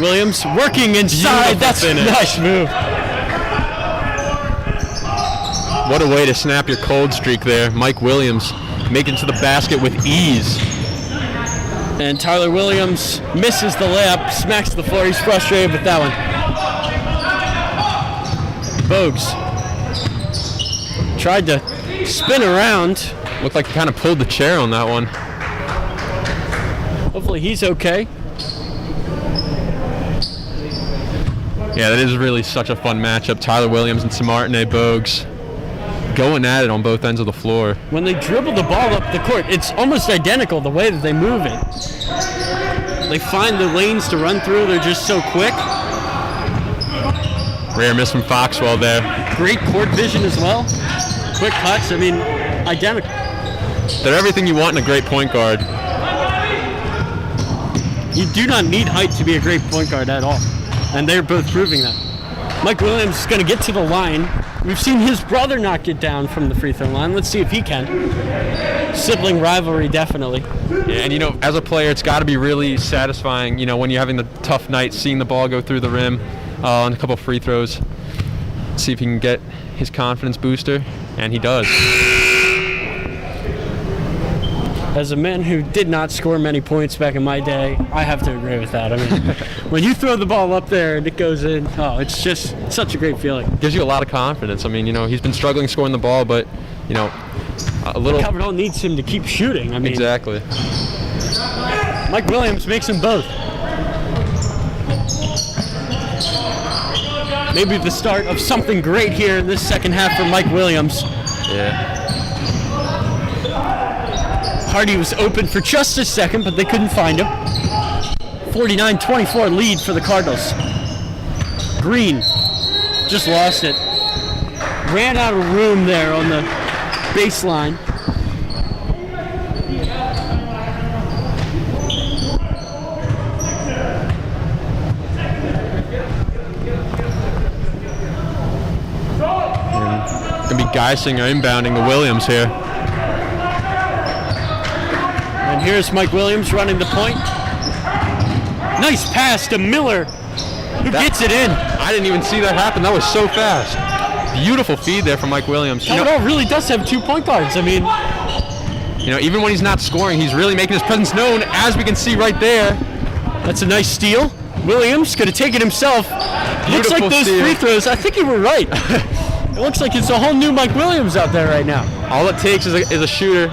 Speaker 1: Williams working inside. That's a nice move.
Speaker 2: What a way to snap your cold streak there. Mike Williams making to the basket with ease.
Speaker 1: And Tyler Williams misses the layup, smacks the floor. He's frustrated with that one. Bogues tried to spin around.
Speaker 2: Looked like he kind of pulled the chair on that one.
Speaker 1: Hopefully he's okay.
Speaker 2: Yeah, that is really such a fun matchup. Tyler Williams and Samartine Bogues going at it on both ends of the floor.
Speaker 1: When they dribble the ball up the court, it's almost identical the way that they move it. They find the lanes to run through. They're just so quick.
Speaker 2: Rare miss from Foxwell there.
Speaker 1: Great court vision as well. Quick cuts, I mean, identical.
Speaker 2: They're everything you want in a great point guard.
Speaker 1: You do not need height to be a great point guard at all. And they're both proving that. Mike Williams is going to get to the line. We've seen his brother knock it down from the free throw line. Let's see if he can. Sibling rivalry, definitely.
Speaker 2: Yeah, and as a player, it's got to be really satisfying, when you're having the tough night, seeing the ball go through the rim on a couple free throws. See if he can get his confidence booster, and he does.
Speaker 1: As a man who did not score many points back in my day, I have to agree with that. I mean, when you throw the ball up there and it goes in, it's just such a great feeling.
Speaker 2: Gives you a lot of confidence. I mean, he's been struggling scoring the ball, but, a little...
Speaker 1: Calvert needs him to keep shooting. I mean,
Speaker 2: exactly.
Speaker 1: Mike Williams makes them both. Maybe the start of something great here in this second half for Mike Williams.
Speaker 2: Yeah.
Speaker 1: Hardy was open for just a second, but they couldn't find him. 49-24 lead for the Cardinals. Green just lost it. Ran out of room there on the baseline.
Speaker 2: Gonna be Geisinger inbounding the Williams here.
Speaker 1: And here's Mike Williams running the point. Nice pass to Miller, who gets it in.
Speaker 2: I didn't even see that happen. That was so fast. Beautiful feed there from Mike Williams.
Speaker 1: Calvert really does have 2 point guards. I mean,
Speaker 2: even when he's not scoring, he's really making his presence known, as we can see right there.
Speaker 1: That's a nice steal. Williams could have taken himself. Looks like those
Speaker 2: steal.
Speaker 1: free throws. I think you were right. It looks like it's a whole new Mike Williams out there right now.
Speaker 2: All it takes is a shooter,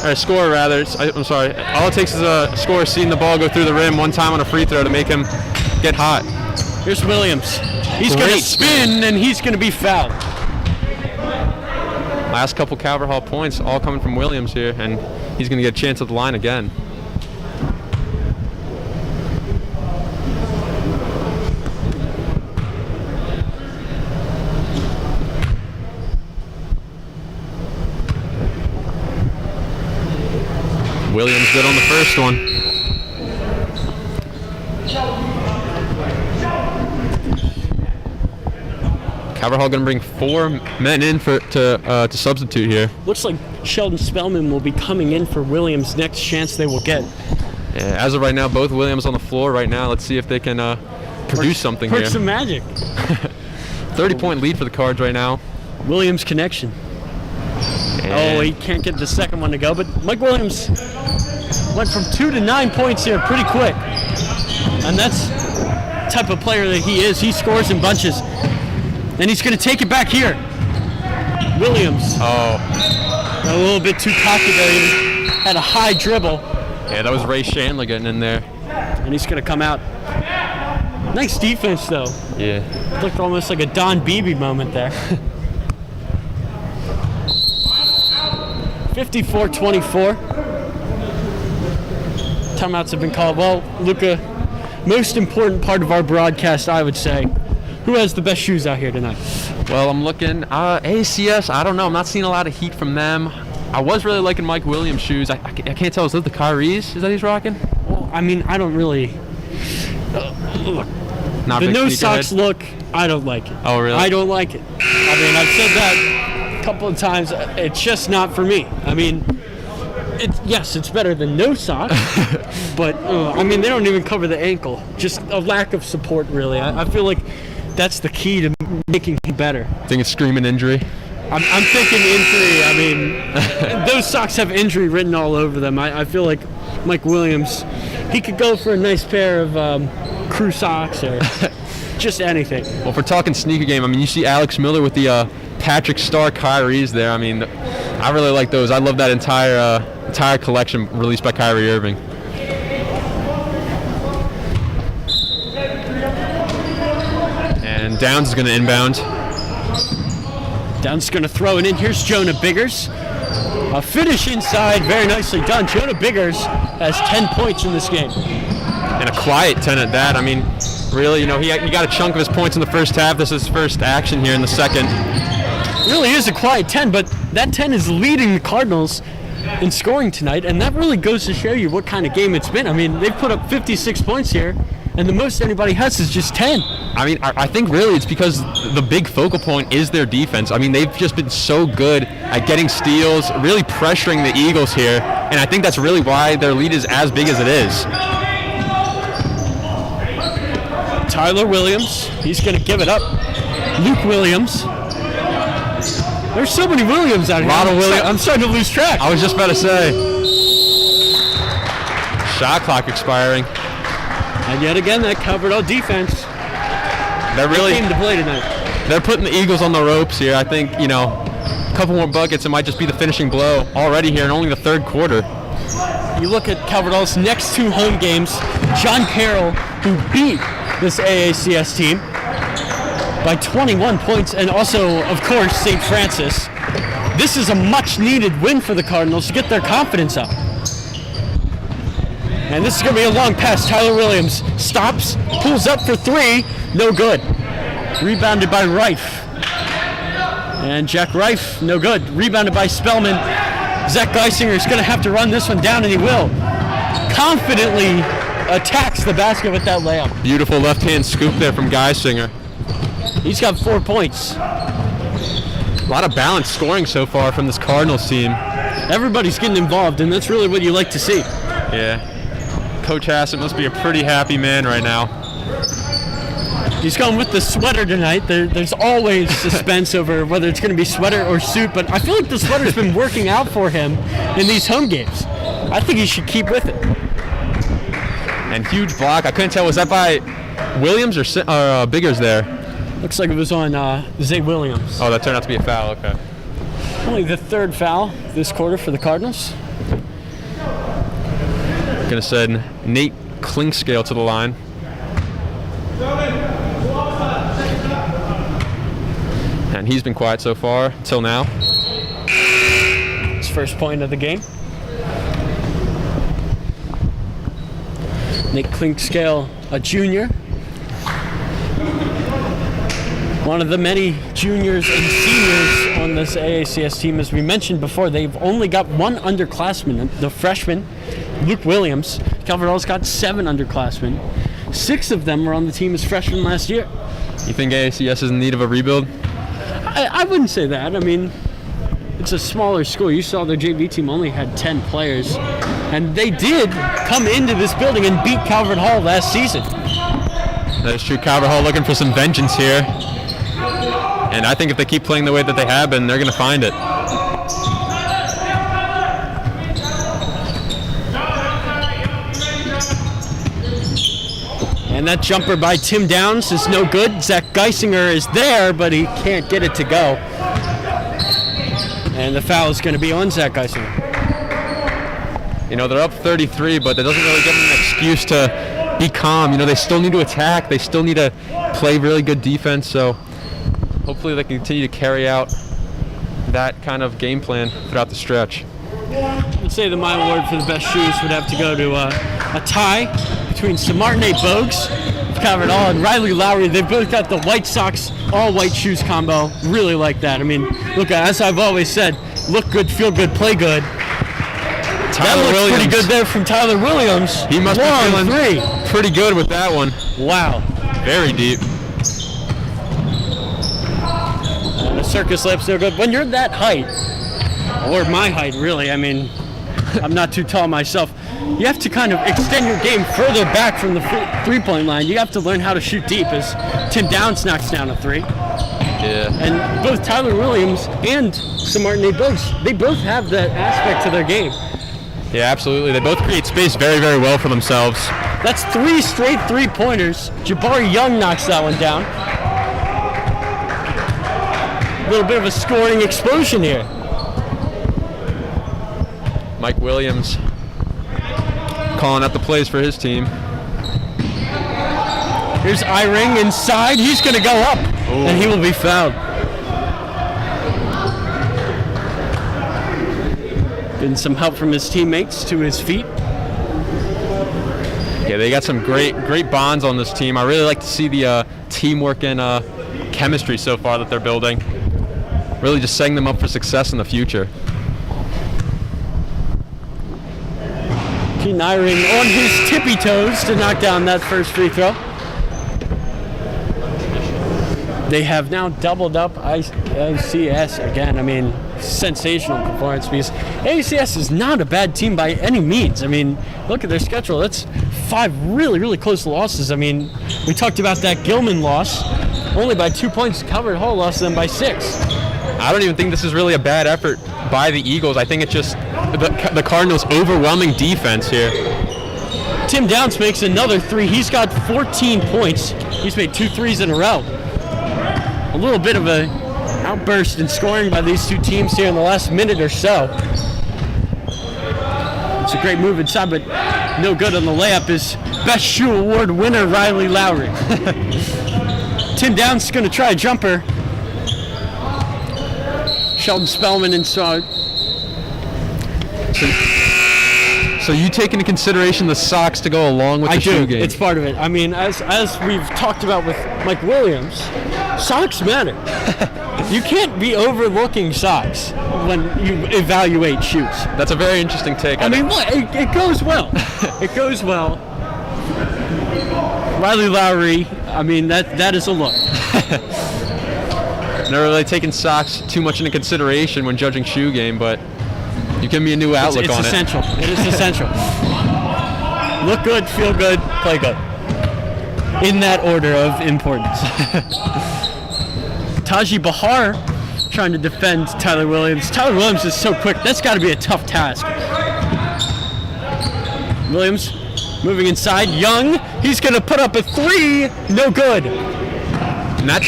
Speaker 2: or a scorer rather. I'm sorry. All it takes is a scorer seeing the ball go through the rim one time on a free throw to make him get hot.
Speaker 1: Here's Williams. He's going to spin, and he's going to be fouled.
Speaker 2: Last couple Calvert Hall points, all coming from Williams here, and he's going to get a chance at the line again. Williams good on the first one. Calvert Hall going to bring 4 men in to substitute here.
Speaker 1: Looks like Sheldon Spellman will be coming in for Williams' next chance they will get.
Speaker 2: Yeah, as of right now, both Williams on the floor right now. Let's see if they can produce something here.
Speaker 1: Work some magic.
Speaker 2: 30-point lead for the Cards right now.
Speaker 1: Williams connection.
Speaker 2: And
Speaker 1: he can't get the second one to go, but Mike Williams went from 2 to 9 points here pretty quick. And that's the type of player that he is. He scores in bunches. And he's going to take it back here. Williams. A little bit too cocky there. He had a high dribble.
Speaker 2: Yeah, that was Ray Chandler getting in there.
Speaker 1: And he's going to come out. Nice defense, though.
Speaker 2: Yeah.
Speaker 1: Looked almost like a Don Beebe moment there. 54-24. Timeouts have been called. Well, Luca, most important part of our broadcast, I would say. Who has the best shoes out here tonight?
Speaker 2: Well, I'm looking. AACS, I don't know. I'm not seeing a lot of heat from them. I was really liking Mike Williams' shoes. I can't tell. Is that the Kyrie's? Is that he's rocking?
Speaker 1: Well, I mean, I don't really... look.
Speaker 2: Not
Speaker 1: the
Speaker 2: big
Speaker 1: no
Speaker 2: sneakerhead?
Speaker 1: socks look, I don't like it.
Speaker 2: Oh, really?
Speaker 1: I don't like it. I mean, I've said that a couple of times. It's just not for me. I mean, it's better than no socks, but I mean, they don't even cover the ankle. Just a lack of support, really. I feel like that's the key to making it better.
Speaker 2: Think it's screaming injury?
Speaker 1: I'm thinking injury. I mean, those socks have injury written all over them. I feel like Mike Williams, he could go for a nice pair of crew socks or just anything.
Speaker 2: Well, if we're talking sneaker game, I mean, you see Alex Miller with the Patrick Star Kyrie's there. I mean, I really like those. I love that entire collection released by Kyrie Irving. And Downs is going to inbound.
Speaker 1: Downs is going to throw it in. Here's Jonah Biggers. A finish inside, very nicely done. Jonah Biggers has 10 points in this game.
Speaker 2: And a quiet 10 at that. I mean, really, he got a chunk of his points in the first half. This is his first action here in the second.
Speaker 1: It really is a quiet 10, but that 10 is leading the Cardinals in scoring tonight, and that really goes to show you what kind of game it's been. I mean, they've put up 56 points here, and the most anybody has is just 10.
Speaker 2: I mean, I think really it's because the big focal point is their defense. I mean, they've just been so good at getting steals, really pressuring the Eagles here, and I think that's really why their lead is as big as it is.
Speaker 1: Tyler Williams, he's going to give it up. Luke Williams. There's so many Williams out here.
Speaker 2: A lot of Williams.
Speaker 1: I'm starting to lose track.
Speaker 2: I was just about to say. Shot clock expiring.
Speaker 1: And yet again, that covered all defense.
Speaker 2: They're really
Speaker 1: came to play tonight.
Speaker 2: They're putting the Eagles on the ropes here. I think, a couple more buckets, it might just be the finishing blow already here in only the third quarter.
Speaker 1: You look at Calverdall's next 2 home games. John Carroll, who beat this AACS team by 21 points, and also, of course, St. Francis. This is a much-needed win for the Cardinals to get their confidence up. And this is going to be a long pass. Tyler Williams stops, pulls up for 3, no good. Rebounded by Reif. And Jack Reif, no good. Rebounded by Spellman. Zach Geisinger is going to have to run this one down, and he will. Confidently attacks the basket with that layup.
Speaker 2: Beautiful left-hand scoop there from Geisinger.
Speaker 1: He's got 4 points.
Speaker 2: A lot of balanced scoring so far from this Cardinals team.
Speaker 1: Everybody's getting involved, and that's really what you like to see.
Speaker 2: Yeah. Coach Hassett must be a pretty happy man right now.
Speaker 1: He's going with the sweater tonight. There's always suspense over whether it's going to be sweater or suit, but I feel like the sweater's been working out for him in these home games. I think he should keep with it.
Speaker 2: And huge block. I couldn't tell, was that by Williams or Biggers there?
Speaker 1: Looks like it was on Zay Williams.
Speaker 2: Oh, that turned out to be a foul, okay.
Speaker 1: Only the 3rd foul this quarter for the Cardinals.
Speaker 2: Gonna send Nate Klinkscale to the line. And he's been quiet so far until now.
Speaker 1: His first point of the game. Nate Klinkscale, a junior. One of the many juniors and seniors on this AACS team. As we mentioned before, they've only got 1 underclassman, the freshman, Luke Williams. Calverdall's got 7 underclassmen. 6 of them were on the team as freshmen last year.
Speaker 2: You think AACS is in need of a rebuild?
Speaker 1: I wouldn't say that. I mean, it's a smaller school. You saw their JV team only had 10 players. And they did come into this building and beat Calvert Hall last season.
Speaker 2: That is true. Calvert Hall looking for some vengeance here. And I think if they keep playing the way that they have been, they're going to find it.
Speaker 1: And that jumper by Tim Downs is no good. Zach Geisinger is there, but he can't get it to go. And the foul is going to be on Zach Geisinger.
Speaker 2: They're up 33, but that doesn't really give them an excuse to be calm. They still need to attack. They still need to play really good defense. So hopefully they can continue to carry out that kind of game plan throughout the stretch.
Speaker 1: I would say the my award for the best shoes would have to go to a tie between Samartine Bogues of Calvert Hall and Riley Lowry. They both got the White Sox all-white shoes combo. Really like that. I mean, look, as I've always said, look good, feel good, play good. That looks pretty good there from Tyler Williams.
Speaker 2: He must be feeling pretty good with that one.
Speaker 1: Wow.
Speaker 2: Very deep.
Speaker 1: And a circus layup's no good. When you're that height, or my height really, I mean, I'm not too tall myself, you have to kind of extend your game further back from the three-point line. You have to learn how to shoot deep as Tim Downs knocks down a 3.
Speaker 2: Yeah.
Speaker 1: And both Tyler Williams and Samartine Bogues, they both have that aspect to their game.
Speaker 2: Yeah, absolutely. They both create space very, very well for themselves.
Speaker 1: That's 3 straight three-pointers. Jabari Young knocks that one down. A little bit of a scoring explosion here.
Speaker 2: Mike Williams calling out the plays for his team.
Speaker 1: Here's Eyring inside. He's going to go up, and he will be fouled. Getting some help from his teammates to his feet.
Speaker 2: Yeah, they got some great bonds on this team. I really like to see the teamwork and chemistry so far that they're building. Really just setting them up for success in the future.
Speaker 1: Keaton Eyring on his tippy toes to knock down that first free throw. They have now doubled up AACS again. I mean, sensational performance because AACS is not a bad team by any means. I mean, look at their schedule. That's 5 really, really close losses. I mean, we talked about that Gilman loss, only by 2 points. Covered Hall lost them by 6.
Speaker 2: I don't even think this is really a bad effort by the Eagles. I think it's just the Cardinals' overwhelming defense here.
Speaker 1: Tim Downs makes another 3. He's got 14 points. He's made 2 threes in a row. A little bit of a outburst in scoring by these two teams here in the last minute or so. It's a great move inside, but no good on the layup is Best Shoe Award winner Riley Lowry. Tim Downs is going to try a jumper. Sheldon Spellman inside.
Speaker 2: So you take into consideration the socks to go along with the shoe game?
Speaker 1: It's part of it. I mean, as we've talked about with Mike Williams, socks matter. You can't be overlooking socks when you evaluate shoes.
Speaker 2: That's a very interesting take.
Speaker 1: I mean, look, it goes well. It goes well. Riley Lowry, I mean, that is a look.
Speaker 2: Never really taken socks too much into consideration when judging shoe game, but you give me a new outlook on it.
Speaker 1: It's essential. It is essential. Look good, feel good, play good. In that order of importance. Taji Bahar trying to defend Tyler Williams. Tyler Williams is so quick. That's got to be a tough task. Williams moving inside. Young, he's going to put up a 3. No good.
Speaker 2: And that's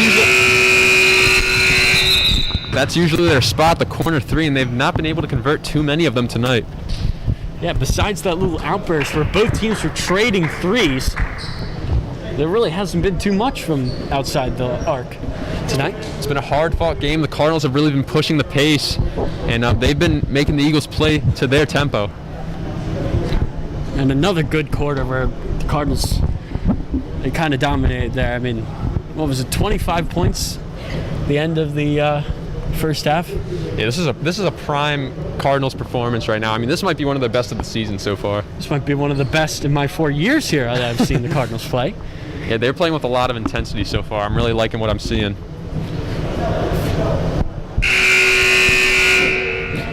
Speaker 2: usually their spot, the corner 3, and they've not been able to convert too many of them tonight.
Speaker 1: Yeah, besides that little outburst where both teams were trading threes, there really hasn't been too much from outside the arc tonight.
Speaker 2: It's been a hard-fought game. The Cardinals have really been pushing the pace, and they've been making the Eagles play to their tempo.
Speaker 1: And another good quarter where the Cardinals, they kind of dominated there. I mean, what was it, 25 points at the end of the first half?
Speaker 2: Yeah, this is a prime Cardinals performance right now. I mean, this might be one of the best of the season so far.
Speaker 1: This might be one of the best in my 4 years here that I've seen the Cardinals play.
Speaker 2: Yeah, they're playing with a lot of intensity so far. I'm really liking what I'm seeing.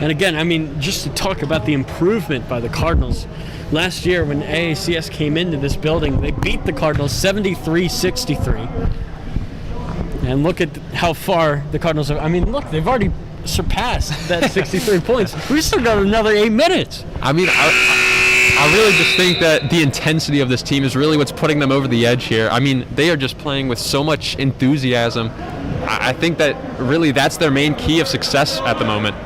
Speaker 1: And again, I mean, just to talk about the improvement by the Cardinals. Last year when AACS came into this building, they beat the Cardinals 73-63. And look at how far the Cardinals have. I mean, look, they've already surpassed that 63 points. We've still got another 8 minutes.
Speaker 2: I mean, I really just think that the intensity of this team is really what's putting them over the edge here. I mean, they are just playing with so much enthusiasm. I think that really that's their main key of success at the moment.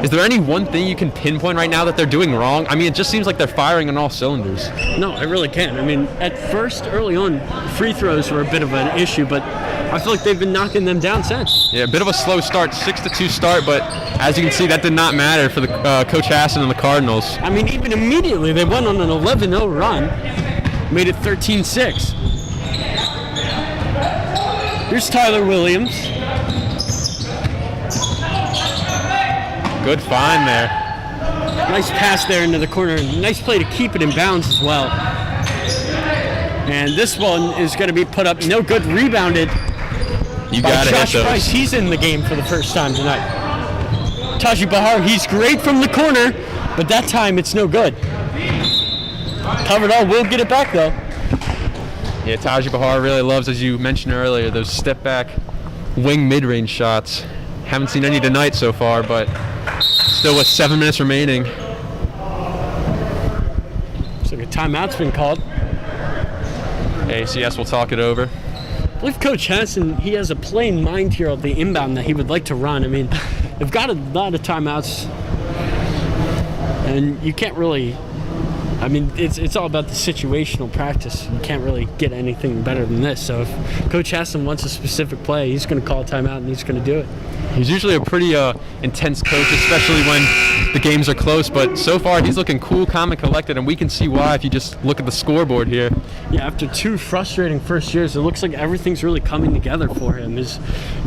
Speaker 2: Is there any one thing you can pinpoint right now that they're doing wrong? I mean, it just seems like they're firing on all cylinders.
Speaker 1: No, I really can't. I mean, at first, early on, free throws were a bit of an issue, but I feel like they've been knocking them down since.
Speaker 2: Yeah, a bit of a slow start, 6-2 start, but as you can see, that did not matter for the Coach Hassan and the Cardinals.
Speaker 1: I mean, even immediately, they went on an 11-0 run, made it 13-6. Here's Tyler Williams.
Speaker 2: Good find there.
Speaker 1: Nice pass there into the corner. Nice play to keep it in bounds as well. And this one is going to be put up. No good. Rebounded
Speaker 2: You
Speaker 1: by
Speaker 2: got to hit
Speaker 1: Josh
Speaker 2: those.
Speaker 1: Price. He's in the game for the first time tonight. Taji Bahar, he's great from the corner, but that time it's no good. Covered all. Will get it back though.
Speaker 2: Yeah, Taji Bahar really loves, as you mentioned earlier, those step back wing mid-range shots. Haven't seen any tonight so far, but still with 7 minutes remaining.
Speaker 1: So a timeout's been called.
Speaker 2: AACS will talk it over.
Speaker 1: I believe Coach Hassan, he has a play in mind here of the inbound that he would like to run. I mean, they've got a lot of timeouts, and you can't really, I mean, it's all about the situational practice. You can't really get anything better than this. So if Coach Hassan wants a specific play, he's going to call a timeout and he's going to do it.
Speaker 2: He's usually a pretty intense coach, especially when the games are close, but so far he's looking cool, calm, and collected, and we can see why if you just look at the scoreboard here. Yeah,
Speaker 1: after 2 frustrating first years, it looks like everything's really coming together for him. His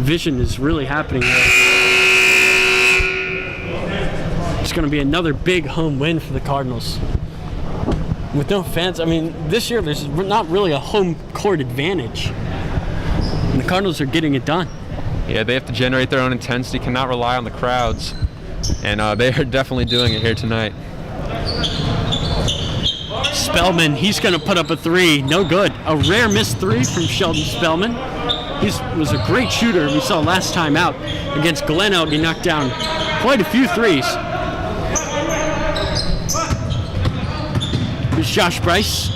Speaker 1: vision is really happening there. is going to be another big home win for the Cardinals. With no fans, I mean, this year there's not really a home court advantage. And the Cardinals are getting it done.
Speaker 2: Yeah, they have to generate their own intensity, cannot rely on the crowds. And they are definitely doing it here tonight.
Speaker 1: Spellman, he's going to put up a three. No good. A rare missed three from Sheldon Spellman. He was a great shooter we saw last time out against Glen Elk. He knocked down quite a few threes. Here's Josh Bryce.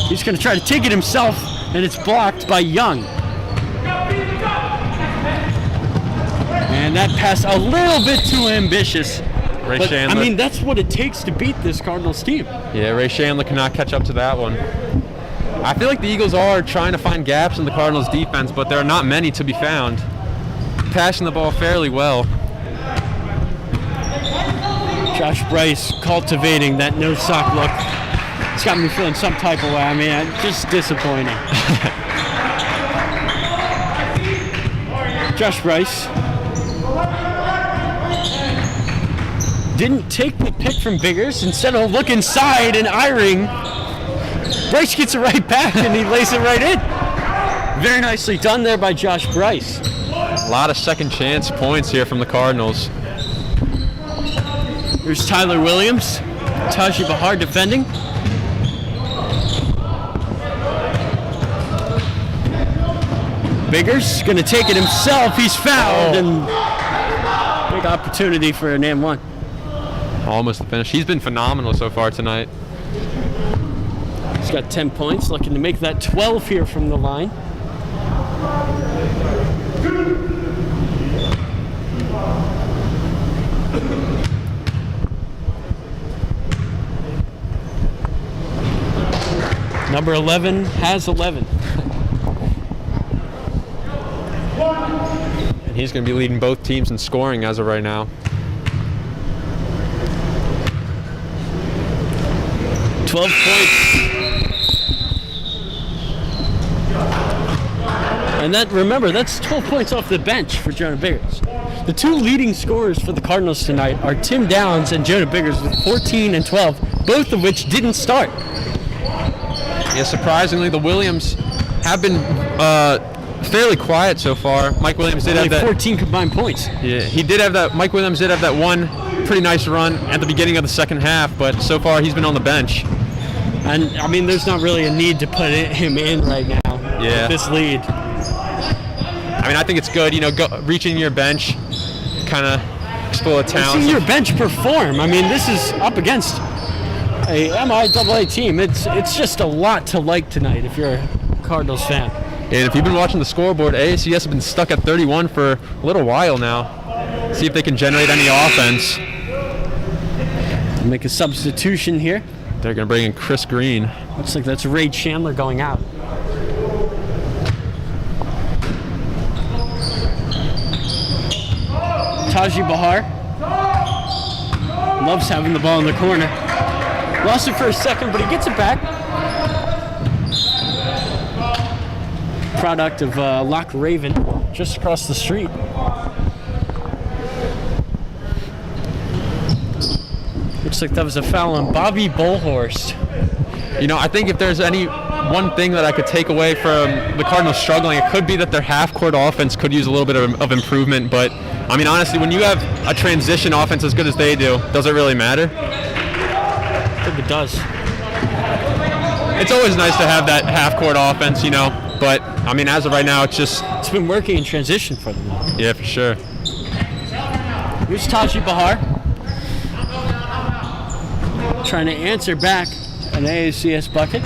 Speaker 1: He's going to try to take it himself, and it's blocked by Young. And that pass a little bit too ambitious.
Speaker 2: Ray
Speaker 1: But,
Speaker 2: Chandler.
Speaker 1: I mean, that's what it takes to beat this Cardinals team.
Speaker 2: Yeah, Ray Chandler cannot catch up to that one. I feel like the Eagles are trying to find gaps in the Cardinals' defense, but there are not many to be found. Passing the ball fairly well.
Speaker 1: Josh Bryce cultivating that no-sock look. It's got me feeling some type of way. I mean, just disappointing. Josh Bryce didn't take the pick from Biggers. Instead of look inside and eyeing, Bryce gets it right back and he lays it right in. Very nicely done there by Josh Bryce.
Speaker 2: A lot of second chance points here from the Cardinals.
Speaker 1: Here's Tyler Williams. Taji Bahar defending. Biggers gonna take it himself. He's fouled and big opportunity for an and one.
Speaker 2: Almost the finish. He's been phenomenal so far tonight.
Speaker 1: He's got 10 points, looking to make that 12 here from the line. Number 11 has 11.
Speaker 2: And he's going to be leading both teams in scoring as of right now.
Speaker 1: 12 points. And that, remember, that's 12 points off the bench for Jonah Biggers. The two leading scorers for the Cardinals tonight are Tim Downs and Jonah Biggers with 14 and 12, both of which didn't start.
Speaker 2: Yeah, surprisingly, the Williams have been fairly quiet so far. Mike Williams did have that
Speaker 1: 14 combined points.
Speaker 2: Yeah, he did have that. Mike Williams did have that one pretty nice run at the beginning of the second half, but so far he's been on the bench.
Speaker 1: And I mean, there's not really a need to put him in right now.
Speaker 2: Yeah.
Speaker 1: With this lead.
Speaker 2: I mean, I think it's good, you know, reaching your bench, kind of explore the talent.
Speaker 1: Seeing your bench perform. I mean, this is up against a MIAA team. It's just a lot to like tonight if you're a Cardinals fan.
Speaker 2: And if you've been watching the scoreboard, AACS has been stuck at 31 for a little while now. See if they can generate any offense.
Speaker 1: Make a substitution here.
Speaker 2: They're going to bring in Chris Green.
Speaker 1: Looks like that's Ray Chandler going out. Taji Bahar loves having the ball in the corner. Lost it for a second, but he gets it back. Product of Loch Raven, just across the street. Looks like that was a foul on Bobby Bullhorst.
Speaker 2: You know, I think if there's any one thing that I could take away from the Cardinals struggling, it could be that their half-court offense could use a little bit of improvement. But, I mean, honestly, when you have a transition offense as good as they do, does it really matter?
Speaker 1: I think it does.
Speaker 2: It's always nice to have that half-court offense, you know. But, I mean, as of right now,
Speaker 1: it's been working in transition for them.
Speaker 2: Yeah, for sure.
Speaker 1: Here's Taji Bahar. Trying to answer back an AACS bucket.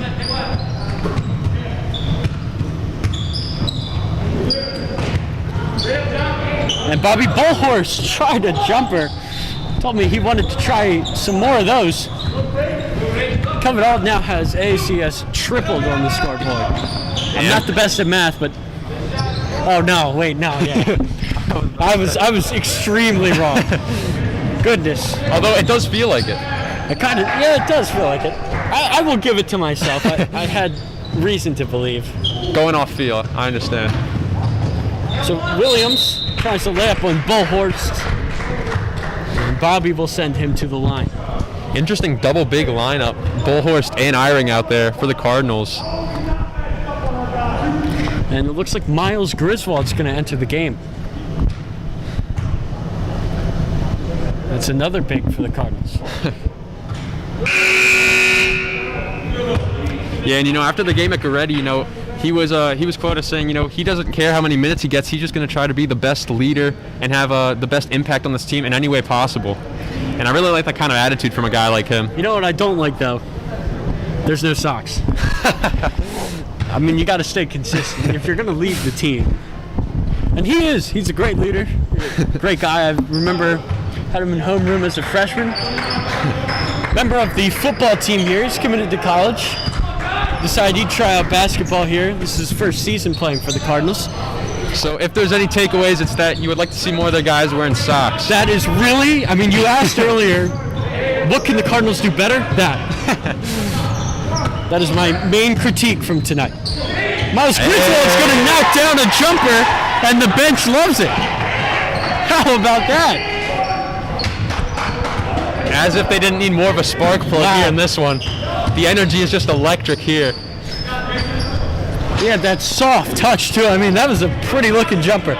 Speaker 1: And Bobby Bullhorst tried a jumper. Told me he wanted to try some more of those. Covenant now has AACS tripled on the scoreboard. I'm not the best at math, but oh no, wait, no, yeah. I was extremely wrong. Goodness.
Speaker 2: Although it does feel like it.
Speaker 1: It does feel like it. I will give it to myself. I had reason to believe.
Speaker 2: Going off feel, I understand.
Speaker 1: So Williams tries to lay up on Bullhorst. Bobby will send him to the line.
Speaker 2: Interesting double big lineup. Bullhorst and Eyring out there for the Cardinals.
Speaker 1: And it looks like Miles Griswold's going to enter the game. That's another big for the Cardinals.
Speaker 2: Yeah, and after the game at Goretti, he was quoted saying, he doesn't care how many minutes he gets. He's just going to try to be the best leader and have the best impact on this team in any way possible. And I really like that kind of attitude from a guy like him.
Speaker 1: You know what I don't like, though? There's no socks. I mean, you got to stay consistent if you're going to lead the team. And he is. He's a great leader. Great guy. I remember had him in homeroom as a freshman. Member of the football team here. He's committed to college. Decided he'd try out basketball here. This is his first season playing for the Cardinals.
Speaker 2: So if there's any takeaways, it's that you would like to see more of the guys wearing socks.
Speaker 1: That is really, I mean, you asked earlier, what can the Cardinals do better? That. That is my main critique from tonight. Miles Griswold's going to knock down a jumper, and the bench loves it. How about that?
Speaker 2: As if they didn't need more of a spark plug here in this one. The energy is just electric here.
Speaker 1: He had that soft touch, too. I mean, that was a pretty looking jumper.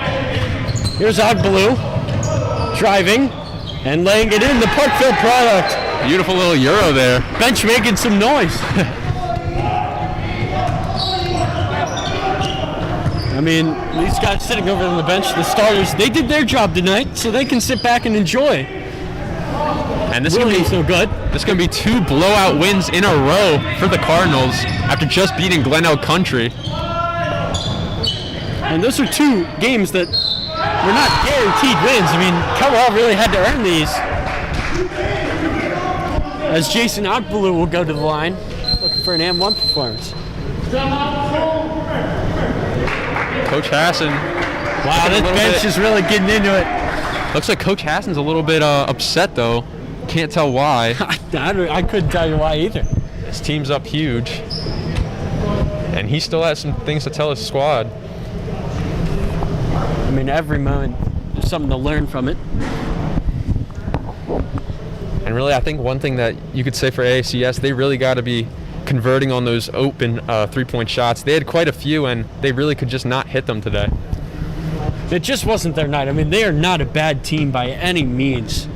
Speaker 1: Here's Ogbaloo driving and laying it in, the Parkville product.
Speaker 2: Beautiful little Euro there.
Speaker 1: Bench making some noise. I mean, these guys sitting over on the bench, the starters, they did their job tonight, so they can sit back and enjoy.
Speaker 2: And this
Speaker 1: Willie's no good.
Speaker 2: This is going to be 2 blowout wins in a row for the Cardinals after just beating Glenelg Country.
Speaker 1: And those are 2 games that were not guaranteed wins. I mean, Colorado really had to earn these. As Jason Ogbaloo will go to the line, looking for an M1 performance.
Speaker 2: Coach Hassan.
Speaker 1: Wow, this bench is really getting into it.
Speaker 2: Looks like Coach Hassan's a little bit upset, though. Can't tell why.
Speaker 1: I couldn't tell you why either.
Speaker 2: His team's up huge. And he still has some things to tell his squad.
Speaker 1: I mean, every moment there's something to learn from it.
Speaker 2: And really, I think one thing that you could say for AACS, they really got to be converting on those open three-point shots. They had quite a few, and they really could just not hit them today.
Speaker 1: It just wasn't their night. I mean, they are not a bad team by any means.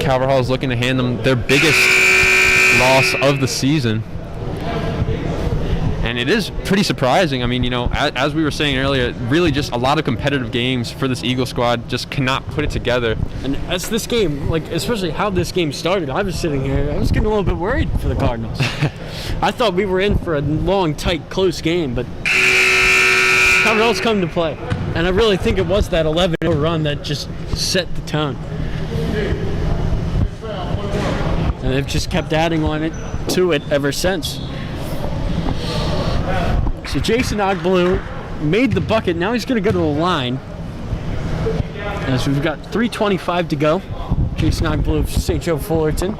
Speaker 2: Calvert Hall is looking to hand them their biggest loss of the season. And it is pretty surprising. I mean, as we were saying earlier, really just a lot of competitive games for this Eagle squad, just cannot put it together.
Speaker 1: And as this game, especially how this game started, I was sitting here, I was getting a little bit worried for the Cardinals. I thought we were in for a long, tight, close game, but Cardinals come to play. And I really think it was that 11-0 run that just set the tone. And they've just kept adding to it ever since. So Jason Ogbaloo made the bucket. Now he's going to go to the line. As we've got 3:25 to go. Jason Ogbaloo of St. Joe Fullerton.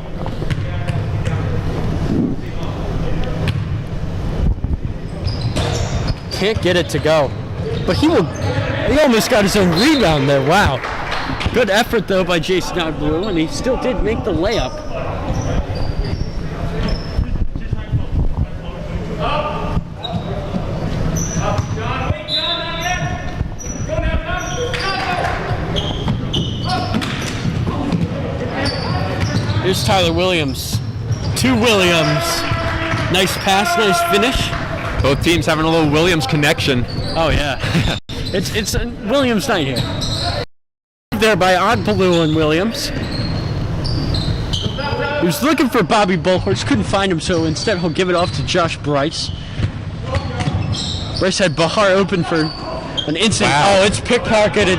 Speaker 1: Can't get it to go. But he almost got his own rebound there. Wow. Good effort, though, by Jason Ogbaloo, and he still did make the layup. Here's Tyler Williams. To Williams. Nice pass, nice finish.
Speaker 2: Both teams having a little Williams connection.
Speaker 1: Oh, yeah. It's a Williams night here. There by Ogbaloo and Williams. He was looking for Bobby Bullhorse, couldn't find him, so instead he'll give it off to Josh Bryce. Bryce had Bahar open for an instant.
Speaker 2: Wow.
Speaker 1: Oh, it's pickpocketed.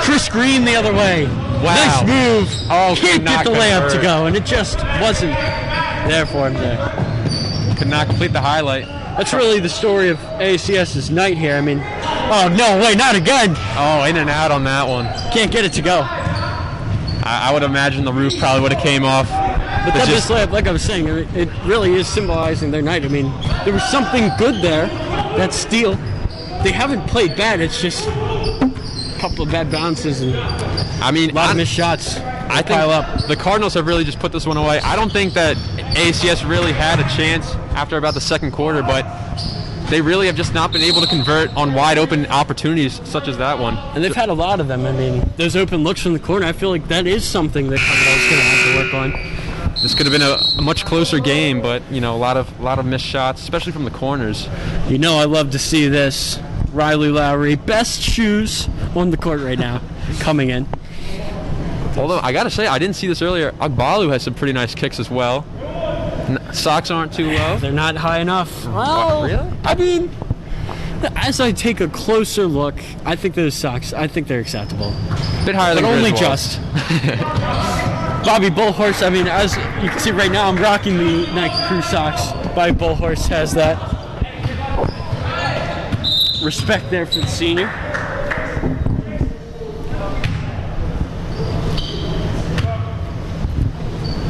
Speaker 1: Chris Green the other way.
Speaker 2: Wow.
Speaker 1: Nice move.
Speaker 2: Oh,
Speaker 1: can't get the layup to go, and it just wasn't there for him there.
Speaker 2: Could not complete the highlight.
Speaker 1: That's really the story of AACS's night here. I mean, oh, no, wait, not again.
Speaker 2: Oh, in and out on that one.
Speaker 1: Can't get it to go.
Speaker 2: I would imagine the roof probably would have came off.
Speaker 1: But that just, like I was saying, it really is symbolizing their night. I mean, there was something good there, that steal. They haven't played bad. It's just couple of bad bounces and
Speaker 2: I mean,
Speaker 1: a lot of missed shots.
Speaker 2: I think
Speaker 1: pile up.
Speaker 2: the Cardinals have really just put this one away. I don't think that AACS really had a chance after about the second quarter, but they really have just not been able to convert on wide open opportunities such as that one.
Speaker 1: And they've had a lot of them. I mean, those open looks from the corner, I feel like that is something that Cardinals going to have to work on.
Speaker 2: This could have been a much closer game, but a lot of missed shots, especially from the corners.
Speaker 1: I love to see this. Riley Lowry, best shoes on the court right now, coming in.
Speaker 2: Although I gotta say, I didn't see this earlier. Agbalu has some pretty nice kicks as well. Socks aren't too low.
Speaker 1: They're not high enough. Well,
Speaker 2: really?
Speaker 1: I mean, as I take a closer look, I think those socks, I think they're acceptable.
Speaker 2: A bit higher than
Speaker 1: only
Speaker 2: Griswold.
Speaker 1: just. Bobby Bullhorse, I mean, as you can see right now, I'm rocking the Nike Crew socks. Bobby Bullhorse has that. Respect there for the senior.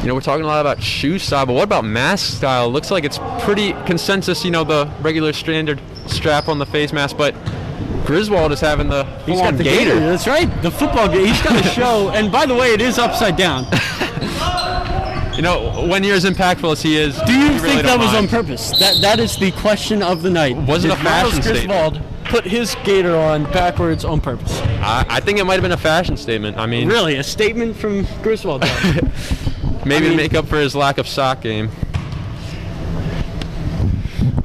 Speaker 2: We're talking a lot about shoe style, but what about mask style? Looks like it's pretty consensus, the regular standard strap on the face mask, but Griswold is having the full-on gator.
Speaker 1: That's right, the football gator. He's got a show, and by the way, it is upside down.
Speaker 2: When you're as impactful as he is,
Speaker 1: do you
Speaker 2: really
Speaker 1: think that was on purpose? That is the question of the night.
Speaker 2: Was it a fashion statement?
Speaker 1: Griswold put his gator on backwards on purpose?
Speaker 2: I think it might have been a fashion statement. I mean,
Speaker 1: really, a statement from Griswold.
Speaker 2: Maybe to make up for his lack of sock game.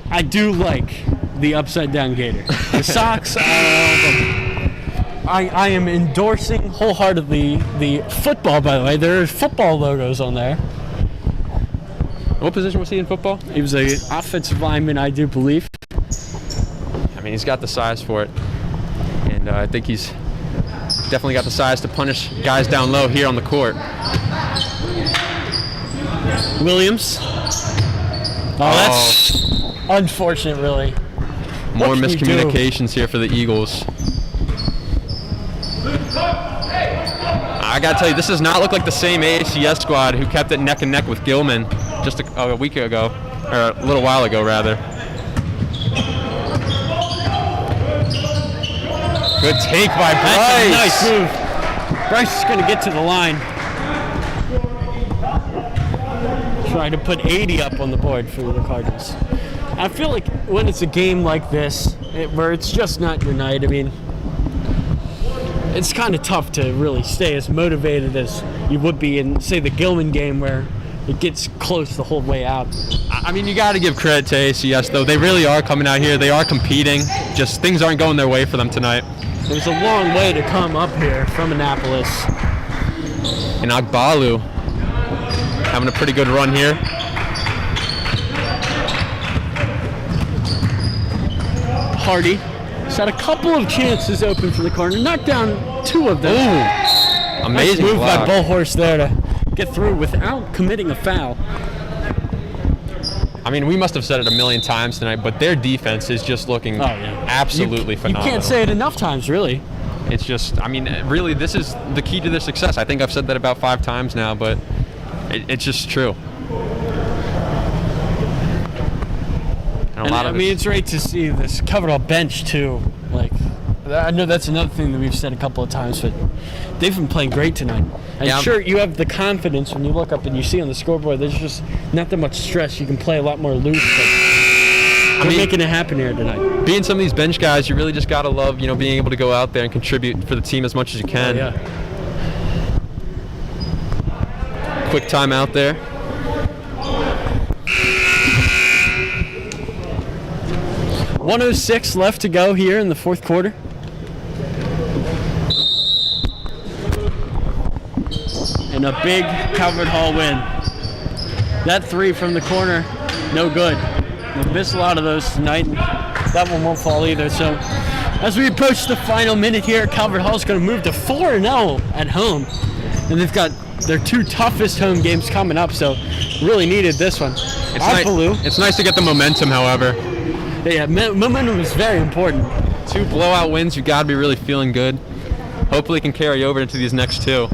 Speaker 1: I do like the upside down gator. The socks, I am endorsing wholeheartedly the football, by the way. There are football logos on there.
Speaker 2: What position was he in football?
Speaker 1: He was an offensive lineman, I do believe.
Speaker 2: I mean, he's got the size for it. And I think he's definitely got the size to punish guys down low here on the court.
Speaker 1: Williams. Oh, that's unfortunate, really.
Speaker 2: More miscommunications here for the Eagles. I gotta tell you, this does not look like the same AACS squad who kept it neck and neck with Gilman just a week ago, or a little while ago, rather. Good take by Bryce.
Speaker 1: That's a nice move. Bryce is going to get to the line. Trying to put 80 up on the board for the Cardinals. I feel like when it's a game like this, where it's just not your night, I mean, it's kind of tough to really stay as motivated as you would be in, say, the Gilman game where it gets close the whole way out.
Speaker 2: I mean, you got to give credit to AACS, though. They really are coming out here. They are competing. Just things aren't going their way for them tonight.
Speaker 1: There's a long way to come up here from Annapolis.
Speaker 2: And Agbalu having a pretty good run here.
Speaker 1: Hardy has had a couple of chances open for the corner. Knocked down two of them.
Speaker 2: Ooh, amazing
Speaker 1: nice move
Speaker 2: block.
Speaker 1: by Bullhorse there to get through without committing a foul.
Speaker 2: I mean, we must have said it a million times tonight, but their defense is just looking absolutely phenomenal.
Speaker 1: You can't say it enough times, really.
Speaker 2: It's just, I mean, really, this is the key to their success. I think I've said that about 5 times now, but it's just true.
Speaker 1: And it's great to see this covered all bench, too. Like, I know that's another thing that we've said a couple of times, but they've been playing great tonight. And sure, you have the confidence when you look up and you see on the scoreboard, there's just not that much stress. You can play a lot more loose, but they're making it happen here tonight.
Speaker 2: Being some of these bench guys, you really just got to love, being able to go out there and contribute for the team as much as you can.
Speaker 1: Yeah.
Speaker 2: Quick timeout there.
Speaker 1: .106 left to go here in the fourth quarter. And a big Calvert Hall win. That three from the corner, no good. We've missed a lot of those tonight, and that one won't fall either. So as we approach the final minute here, Calvert Hall's going to move to 4-0 at home. And they've got their 2 toughest home games coming up, so really needed this one.
Speaker 2: It's nice to get the momentum, however.
Speaker 1: Yeah, momentum is very important.
Speaker 2: 2 blowout wins, you got to be really feeling good. Hopefully it can carry over into these next 2.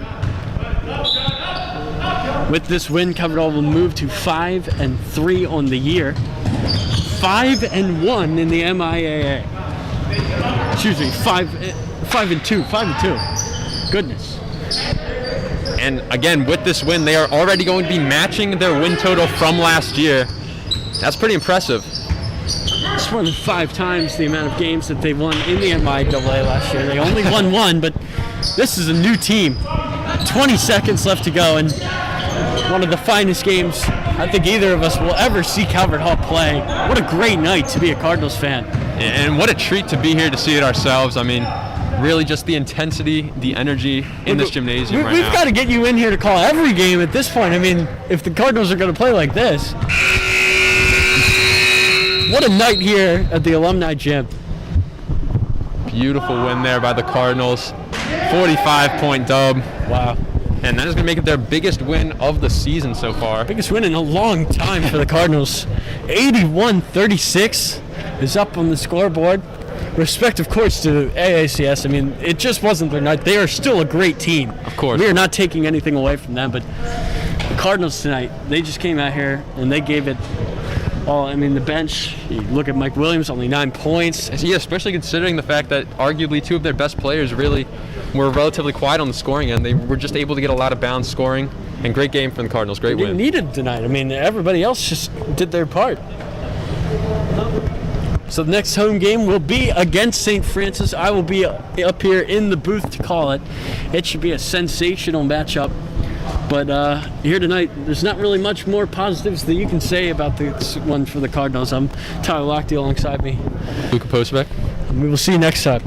Speaker 1: With this win, Calvert Hall will move to 5-3 on the year. 5-1 in the MIAA. Excuse me, 5 5-2. 5-2. Goodness.
Speaker 2: And again, with this win, they are already going to be matching their win total from last year. That's pretty impressive.
Speaker 1: It's more than 5 times the amount of games that they won in the MIAA last year. They only won 1, but this is a new team. 20 seconds left to go, and one of the finest games I think either of us will ever see Calvert Hall play. What a great night to be a Cardinals fan.
Speaker 2: And what a treat to be here to see it ourselves. I mean, really just the intensity, the energy in this gymnasium right now.
Speaker 1: We've got to get you in here to call every game at this point. I mean, if the Cardinals are going to play like this. What a night here at the Alumni Gym.
Speaker 2: Beautiful win there by the Cardinals. 45-point dub.
Speaker 1: Wow.
Speaker 2: And that is going to make it their biggest win of the season so far.
Speaker 1: Biggest win in a long time for the Cardinals. 81-36 is up on the scoreboard. Respect, of course, to AACS. I mean, it just wasn't their night. They are still a great team.
Speaker 2: Of course.
Speaker 1: We are not taking anything away from them, but the Cardinals tonight, they just came out here and they gave it all. I mean, the bench, you look at Mike Williams, only 9 points.
Speaker 2: Yeah, especially considering the fact that arguably 2 of their best players really were relatively quiet on the scoring end. They were just able to get a lot of balanced scoring, and great game from the Cardinals. Great win.
Speaker 1: They needed tonight. I mean, everybody else just did their part. So the next home game will be against St. Francis. I will be up here in the booth to call it. It should be a sensational matchup. But here tonight, there's not really much more positives that you can say about this one for the Cardinals. I'm Tyler Lochte alongside me.
Speaker 2: Luka Posbeck.
Speaker 1: And we will see you next time.